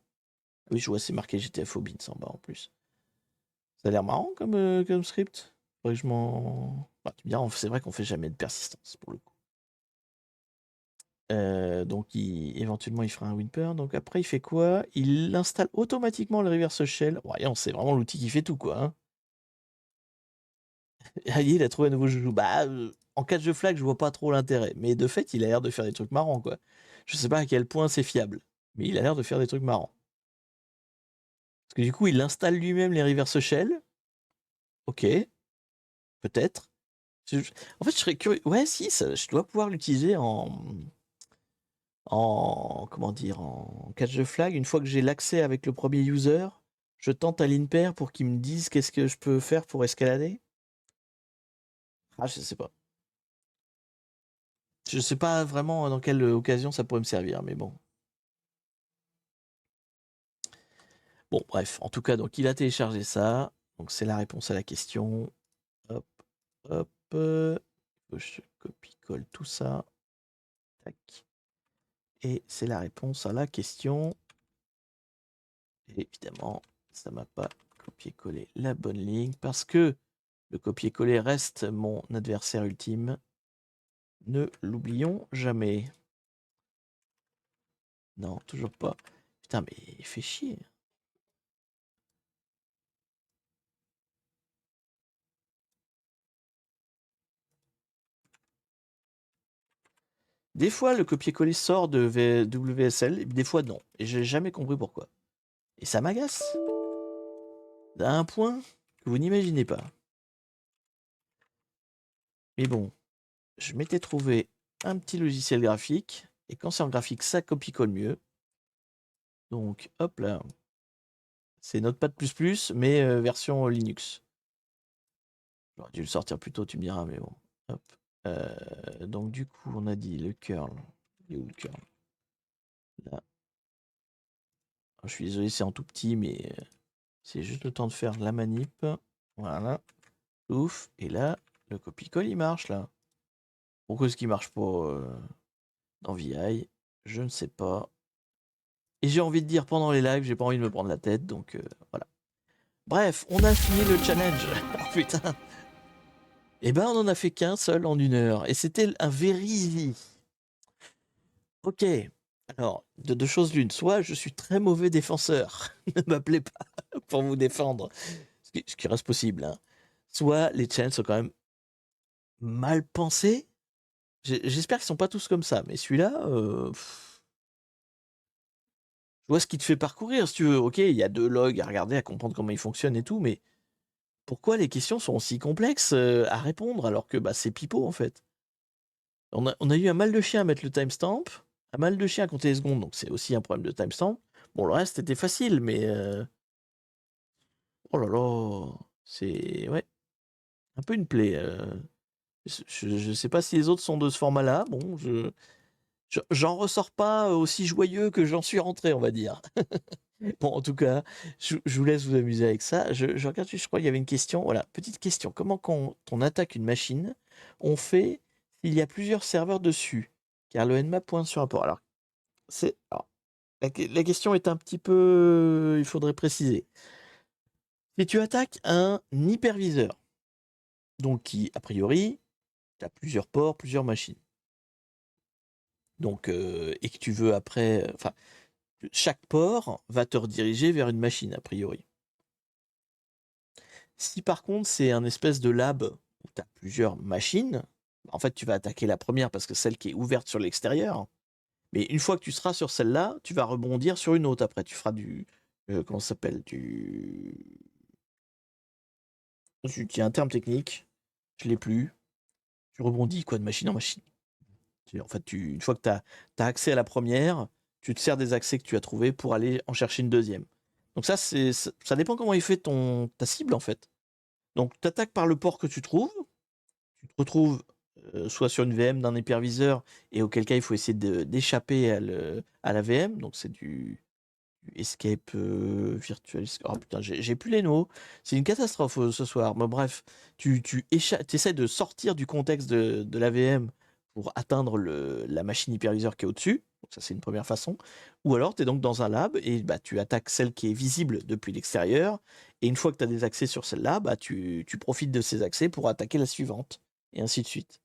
Oui, je vois, c'est marqué GTFO bin, ça en bas en plus. Ça a l'air marrant comme script. Faudrait que je m'en. Bah, tu me diras, c'est vrai qu'on fait jamais de persistance pour le coup. Donc éventuellement il fera un Whimper. Donc après il fait quoi? Il installe automatiquement le reverse shell. Voyons, c'est vraiment l'outil qui fait tout, quoi. Hein. Allez, il a trouvé un nouveau joujou. Bah, en catch de flag, je vois pas trop l'intérêt. Mais de fait, il a l'air de faire des trucs marrants, quoi. Je sais pas à quel point c'est fiable. Mais il a l'air de faire des trucs marrants. Parce que du coup, il installe lui-même les reverse shell. Ok, peut-être. En fait, je serais curieux. Ouais, si, je dois pouvoir l'utiliser comment dire, en catch the flag. Une fois que j'ai l'accès avec le premier user, je tente à l'InPair pour qu'il me dise qu'est-ce que je peux faire pour escalader. Ah, je sais pas. Je sais pas vraiment dans quelle occasion ça pourrait me servir, mais bon. Bon, bref, en tout cas, donc il a téléchargé ça. Donc c'est la réponse à la question. Hop, hop. Je copie-colle tout ça. Tac. Et c'est la réponse à la question. Et évidemment, ça m'a pas copié-collé la bonne ligne parce que le copier-coller reste mon adversaire ultime. Ne l'oublions jamais. Non, toujours pas. Putain, mais il fait chier. Des fois, le copier-coller sort de WSL, et des fois non. Et j'ai jamais compris pourquoi. Et ça m'agace. À un point que vous n'imaginez pas. Mais bon, je m'étais trouvé un petit logiciel graphique. Et quand c'est en graphique, ça copie-colle mieux. Donc, hop là. C'est Notepad++, mais version Linux. J'aurais dû le sortir plus tôt, tu me diras, mais bon. Hop. Donc, du coup, on a dit le curl. Il est où le curl? Là. Alors, je suis désolé, c'est en tout petit, mais c'est juste le temps de faire la manip. Voilà. Ouf. Et là, le copie-colle, il marche, là. Pourquoi est-ce qu'il marche pas dans VI? Je ne sais pas. Et j'ai envie de dire pendant les lives, j'ai pas envie de me prendre la tête, donc voilà. Bref, on a fini le challenge. Oh putain. Eh ben, on en a fait qu'un seul en 1 heure. Et c'était un very easy. Ok. Alors, de deux choses l'une. Soit je suis très mauvais défenseur. Ne m'appelez pas pour vous défendre. Ce qui reste possible. Hein. Soit les challenges sont quand même mal pensés. J'espère qu'ils sont pas tous comme ça. Mais celui-là, je vois ce qui te fait parcourir, si tu veux. Ok, il y a 2 logs à regarder, à comprendre comment ils fonctionnent et tout. Mais pourquoi les questions sont aussi complexes à répondre alors que bah, c'est pipeau en fait. On a eu un mal de chien à mettre le timestamp, un mal de chien à compter les secondes, donc c'est aussi un problème de timestamp. Bon, le reste était facile, mais oh là là, c'est ouais, un peu une plaie. Je sais pas si les autres sont de ce format-là. Bon, j'en ressors pas aussi joyeux que j'en suis rentré, on va dire. Bon, en tout cas, je vous laisse vous amuser avec ça. Je regarde, je crois qu'il y avait une question. Voilà, petite question. Comment quand on attaque une machine, on fait s'il y a plusieurs serveurs dessus? Car le Nmap pointe sur un port. Alors, la question est un petit peu. Il faudrait préciser. Si tu attaques un hyperviseur, donc qui, a priori, tu as plusieurs ports, plusieurs machines. Donc, et que tu veux après. Enfin, chaque port va te rediriger vers une machine, a priori. Si par contre c'est un espèce de lab où tu as plusieurs machines, en fait tu vas attaquer la première parce que celle qui est ouverte sur l'extérieur. Mais une fois que tu seras sur celle-là, tu vas rebondir sur une autre après. Tu feras du. Comment ça s'appelle? Il y a un terme technique, je l'ai plus. Tu rebondis quoi de machine en machine. En fait, une fois que tu as accès à la première, tu te sers des accès que tu as trouvés pour aller en chercher une deuxième. Donc ça dépend comment il fait ta cible en fait. Donc tu attaques par le port que tu trouves, tu te retrouves soit sur une VM d'un hyperviseur, et auquel cas il faut essayer d'échapper à la VM, donc c'est du escape virtual. Oh putain, j'ai plus les mots, c'est une catastrophe ce soir. Mais bref, tu essaies de sortir du contexte de la VM pour atteindre la machine hyperviseur qui est au-dessus. Donc ça c'est une première façon. Ou alors tu es donc dans un lab et bah, tu attaques celle qui est visible depuis l'extérieur. Et une fois que tu as des accès sur celle-là, bah, tu profites de ces accès pour attaquer la suivante. Et ainsi de suite.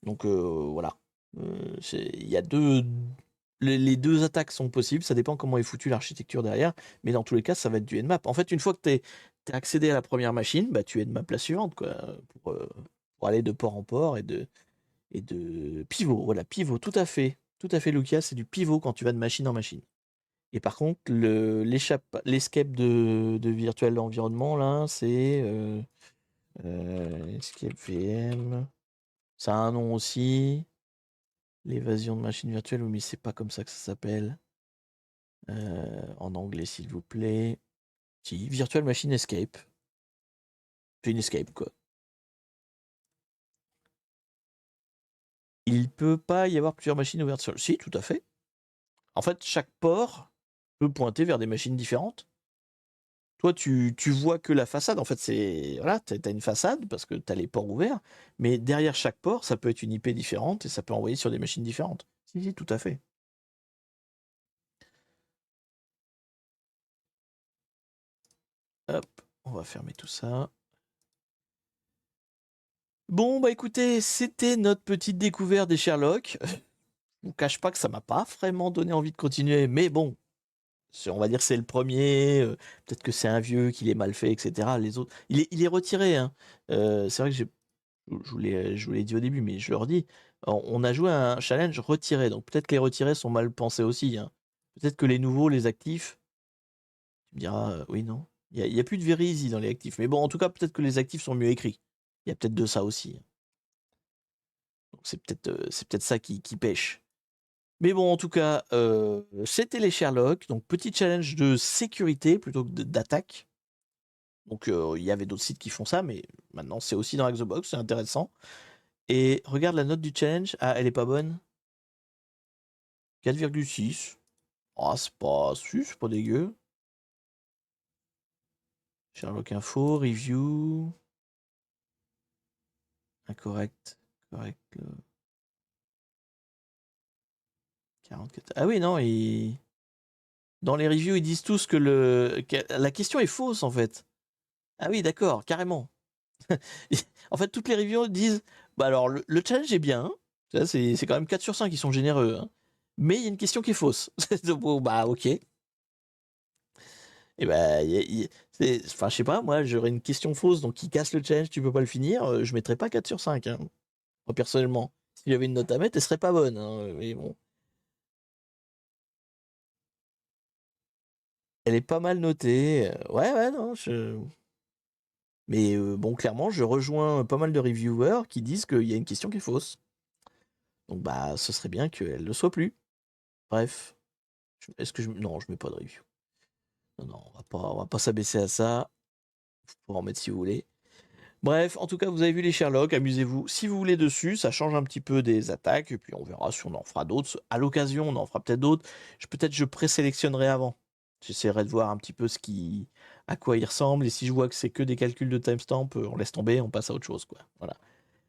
Donc voilà. Il y a les 2 attaques sont possibles, ça dépend comment est foutu l'architecture derrière, mais dans tous les cas, ça va être du Nmap. En fait, une fois que tu as accédé à la première machine, bah, tu Nmap la suivante, quoi, pour aller de port en port et de pivot. Voilà, pivot, tout à fait. Tout à fait, Lucas, c'est du pivot quand tu vas de machine en machine. Et par contre, l'escape de virtual environnement, là, c'est escape VM. Ça a un nom aussi. L'évasion de machine virtuelle, oui, mais c'est pas comme ça que ça s'appelle. En anglais, s'il vous plaît. Si, Virtual Machine Escape. C'est une escape, quoi. Il peut pas y avoir plusieurs machines ouvertes sur le. Si, tout à fait. En fait, chaque port peut pointer vers des machines différentes. Toi, tu vois que la façade. En fait, c'est. Voilà, t'as une façade parce que t'as les ports ouverts. Mais derrière chaque port, ça peut être une IP différente et ça peut envoyer sur des machines différentes. Si, si, tout à fait. Hop, on va fermer tout ça. Bon, bah écoutez, c'était notre petite découverte des Sherlock. Je vous cache pas que ça m'a pas vraiment donné envie de continuer, mais bon, on va dire que c'est le premier. Peut-être que c'est un vieux, qu'il est mal fait, etc. Les autres, il est retiré. Hein. C'est vrai que Je vous l'ai dit au début, mais je le redis. On a joué à un challenge retiré, donc peut-être que les retirés sont mal pensés aussi, hein. Peut-être que les nouveaux, les actifs, tu me diras, oui, non. Il y a plus de very easy dans les actifs. Mais bon, en tout cas, peut-être que les actifs sont mieux écrits. Il y a peut-être de ça aussi, hein. Donc c'est peut-être ça qui pêche. Mais bon, en tout cas, c'était les Sherlock. Donc petit challenge de sécurité plutôt que d'attaque. Donc il y avait d'autres sites qui font ça, mais maintenant c'est aussi dans Xbox, c'est intéressant. Et regarde la note du challenge. Ah, elle est pas bonne. 4,6. Ah, c'est pas dégueu. Sherlock Info, review. Incorrect. Correct. 44. Ah oui, non, dans les reviews, ils disent tous que la question est fausse en fait. Ah oui, d'accord, carrément. En fait, toutes les reviews disent bah alors, le challenge est bien. Ça, c'est quand même 4 sur 5 qui sont généreux, hein. Mais il y a une question qui est fausse. Donc, bon, bah, ok. Et bah, enfin, je sais pas, moi, j'aurais une question fausse, donc qui casse le challenge, tu peux pas le finir, je mettrais pas 4 sur 5, hein. Moi, personnellement. Si j'avais une note à mettre, elle serait pas bonne, hein, mais bon. Elle est pas mal notée. Ouais, ouais, non, mais bon, clairement, je rejoins pas mal de reviewers qui disent qu'il y a une question qui est fausse. Donc, bah, ce serait bien qu'elle ne le soit plus. Bref. Est-ce que je. Non, je mets pas de review. Non, non, on va pas s'abaisser à ça. Vous pourrez en mettre si vous voulez. Bref, en tout cas, vous avez vu les Sherlock, amusez-vous. Si vous voulez dessus, ça change un petit peu des attaques, et puis on verra si on en fera d'autres. À l'occasion, on en fera peut-être d'autres. Peut-être je présélectionnerai avant. J'essaierai de voir un petit peu à quoi il ressemble, et si je vois que c'est que des calculs de timestamp, on laisse tomber, on passe à autre chose, quoi. Voilà.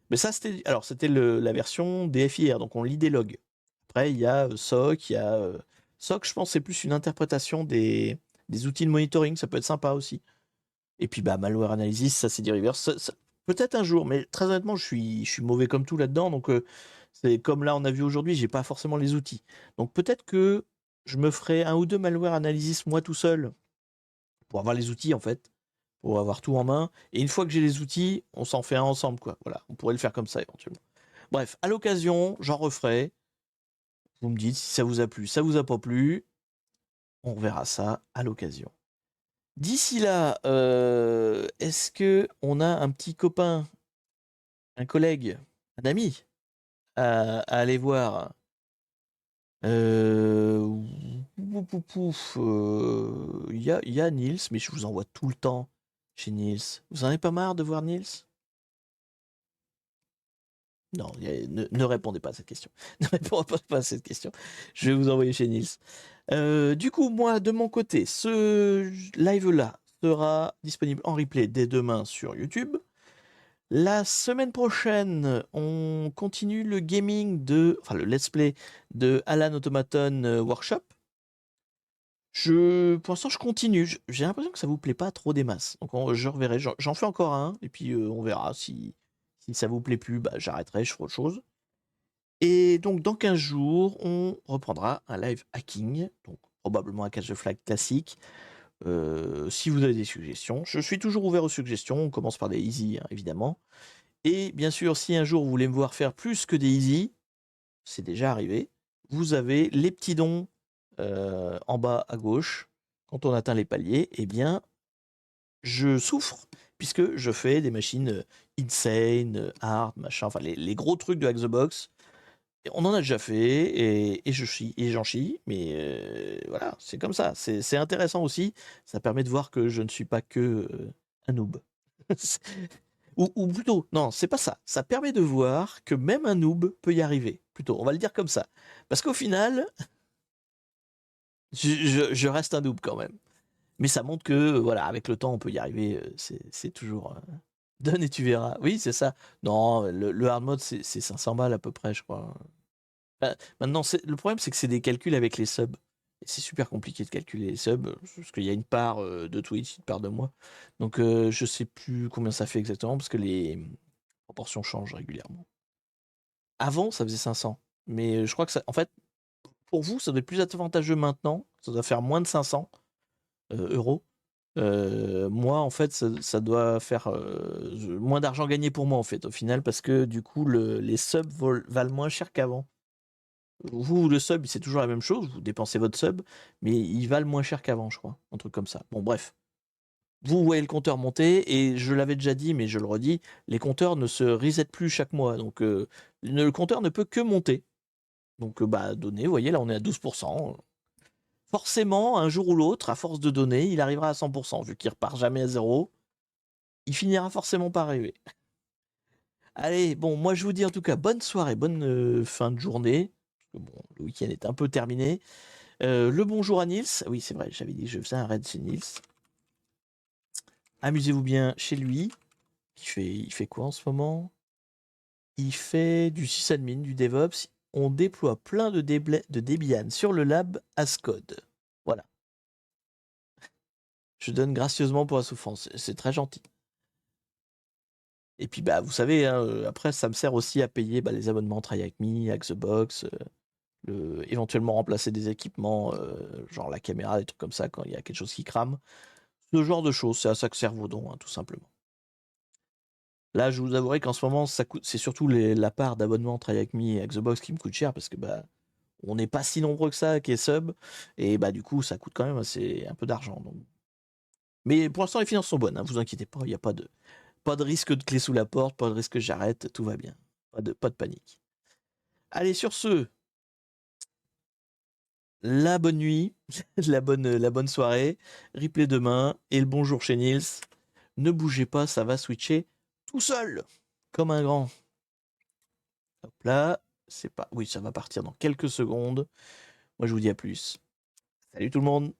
Mais ça, c'était la version des FIR, donc on lit des logs. Après, il y a SOC, il y a SOC, je pense, c'est plus une interprétation des outils de monitoring, ça peut être sympa aussi. Et puis, bah, malware analysis, ça, c'est du reverse. Peut-être un jour, mais très honnêtement, je suis mauvais comme tout là-dedans, donc c'est comme là, on a vu aujourd'hui, j'ai pas forcément les outils. Donc peut-être que je me ferai un ou deux malware analysis moi tout seul pour avoir les outils en fait, pour avoir tout en main. Et une fois que j'ai les outils, on s'en fait un ensemble, quoi. Voilà, on pourrait le faire comme ça éventuellement. Bref, à l'occasion, j'en referai. Vous me dites si ça vous a plu, ça vous a pas plu. On verra ça à l'occasion. D'ici là, est-ce que on a un petit copain, un collègue, un ami à aller voir? Il y a Nils, mais je vous envoie tout le temps chez Nils. Vous en avez pas marre de voir Nils? Non, ne répondez pas à cette question. Ne répondez pas à cette question. Je vais vous envoyer chez Nils. Du coup, moi, de mon côté, ce live-là sera disponible en replay dès demain sur YouTube. La semaine prochaine, on continue le gaming enfin le let's play de Alan Automaton Workshop. Pour l'instant, je continue. J'ai l'impression que ça vous plaît pas trop des masses. Donc, je reverrai. J'en fais encore un. Et puis, on verra si ça vous plaît plus. Bah, j'arrêterai, je ferai autre chose. Et donc, dans 15 jours, on reprendra un live hacking. Donc, probablement un catch the flag classique. Si vous avez des suggestions, je suis toujours ouvert aux suggestions. On commence par des easy, hein, évidemment. Et bien sûr, si un jour vous voulez me voir faire plus que des easy, c'est déjà arrivé, vous avez les petits dons en bas à gauche. Quand on atteint les paliers, eh bien, je souffre, puisque je fais des machines insane, hard, machin, enfin les gros trucs de Hack the Box. Et on en a déjà fait, et je chie, et j'en chie, mais voilà, c'est comme ça. C'est intéressant aussi, ça permet de voir que je ne suis pas que un noob. Ou plutôt, non, c'est pas ça. Ça permet de voir que même un noob peut y arriver. Plutôt, on va le dire comme ça. Parce qu'au final, je reste un noob quand même. Mais ça montre que, voilà, avec le temps, on peut y arriver. C'est toujours. Donne et tu verras. Oui, c'est ça. Non, le hard mode, c'est 500 balles à peu près, je crois. Maintenant, le problème, c'est que c'est des calculs avec les subs. Et c'est super compliqué de calculer les subs, parce qu'il y a une part de Twitch, une part de moi. Donc, je sais plus combien ça fait exactement, parce que les proportions changent régulièrement. Avant, ça faisait 500. Mais je crois que ça. En fait, pour vous, ça doit être plus avantageux maintenant. Ça doit faire moins de 500 euros. Moi, en fait, ça doit faire moins d'argent gagné pour moi, en fait, au final, parce que du coup, les subs valent moins cher qu'avant. Vous, le sub, c'est toujours la même chose, vous dépensez votre sub, mais ils valent moins cher qu'avant, je crois. Un truc comme ça. Bon, bref. Vous voyez le compteur monter, et je l'avais déjà dit, mais je le redis, les compteurs ne se resettent plus chaque mois. Donc, le compteur ne peut que monter. Donc, bah, donner, vous voyez, là, on est à 12%. Forcément, un jour ou l'autre, à force de donner, il arrivera à 100%, vu qu'il repart jamais à zéro. Il finira forcément par arriver. Allez, bon, moi je vous dis en tout cas bonne soirée, bonne fin de journée. Parce que bon, le week-end est un peu terminé. Le bonjour à Nils. Oui, c'est vrai, j'avais dit que je faisais un raid chez Nils. Amusez-vous bien chez lui. Il fait quoi en ce moment? Il fait du sysadmin, du DevOps. On déploie plein de Debian sur le lab Ascode. Voilà. Je donne gracieusement pour la souffrance. C'est très gentil. Et puis, bah, vous savez, hein, après, ça me sert aussi à payer bah, les abonnements Try Avec Me, Hack the Box, éventuellement remplacer des équipements, genre la caméra, des trucs comme ça, quand il y a quelque chose qui crame. Ce genre de choses, c'est à ça que servent vos dons, hein, tout simplement. Là, je vous avouerai qu'en ce moment, c'est surtout la part d'abonnement Try Avec Me et Hack the Box qui me coûte cher, parce que bah, on n'est pas si nombreux que ça qui est sub, et bah du coup, ça coûte quand même un peu d'argent. Donc. Mais pour l'instant, les finances sont bonnes, hein, vous inquiétez pas, il n'y a pas de risque de clé sous la porte, pas de risque que j'arrête, tout va bien. Pas de panique. Allez, sur ce, la bonne nuit, la bonne soirée, replay demain, et le bonjour chez Nils. Ne bougez pas, ça va switcher tout seul, comme un grand. Hop là, c'est pas... Oui, ça va partir dans quelques secondes. Moi, je vous dis à plus. Salut tout le monde!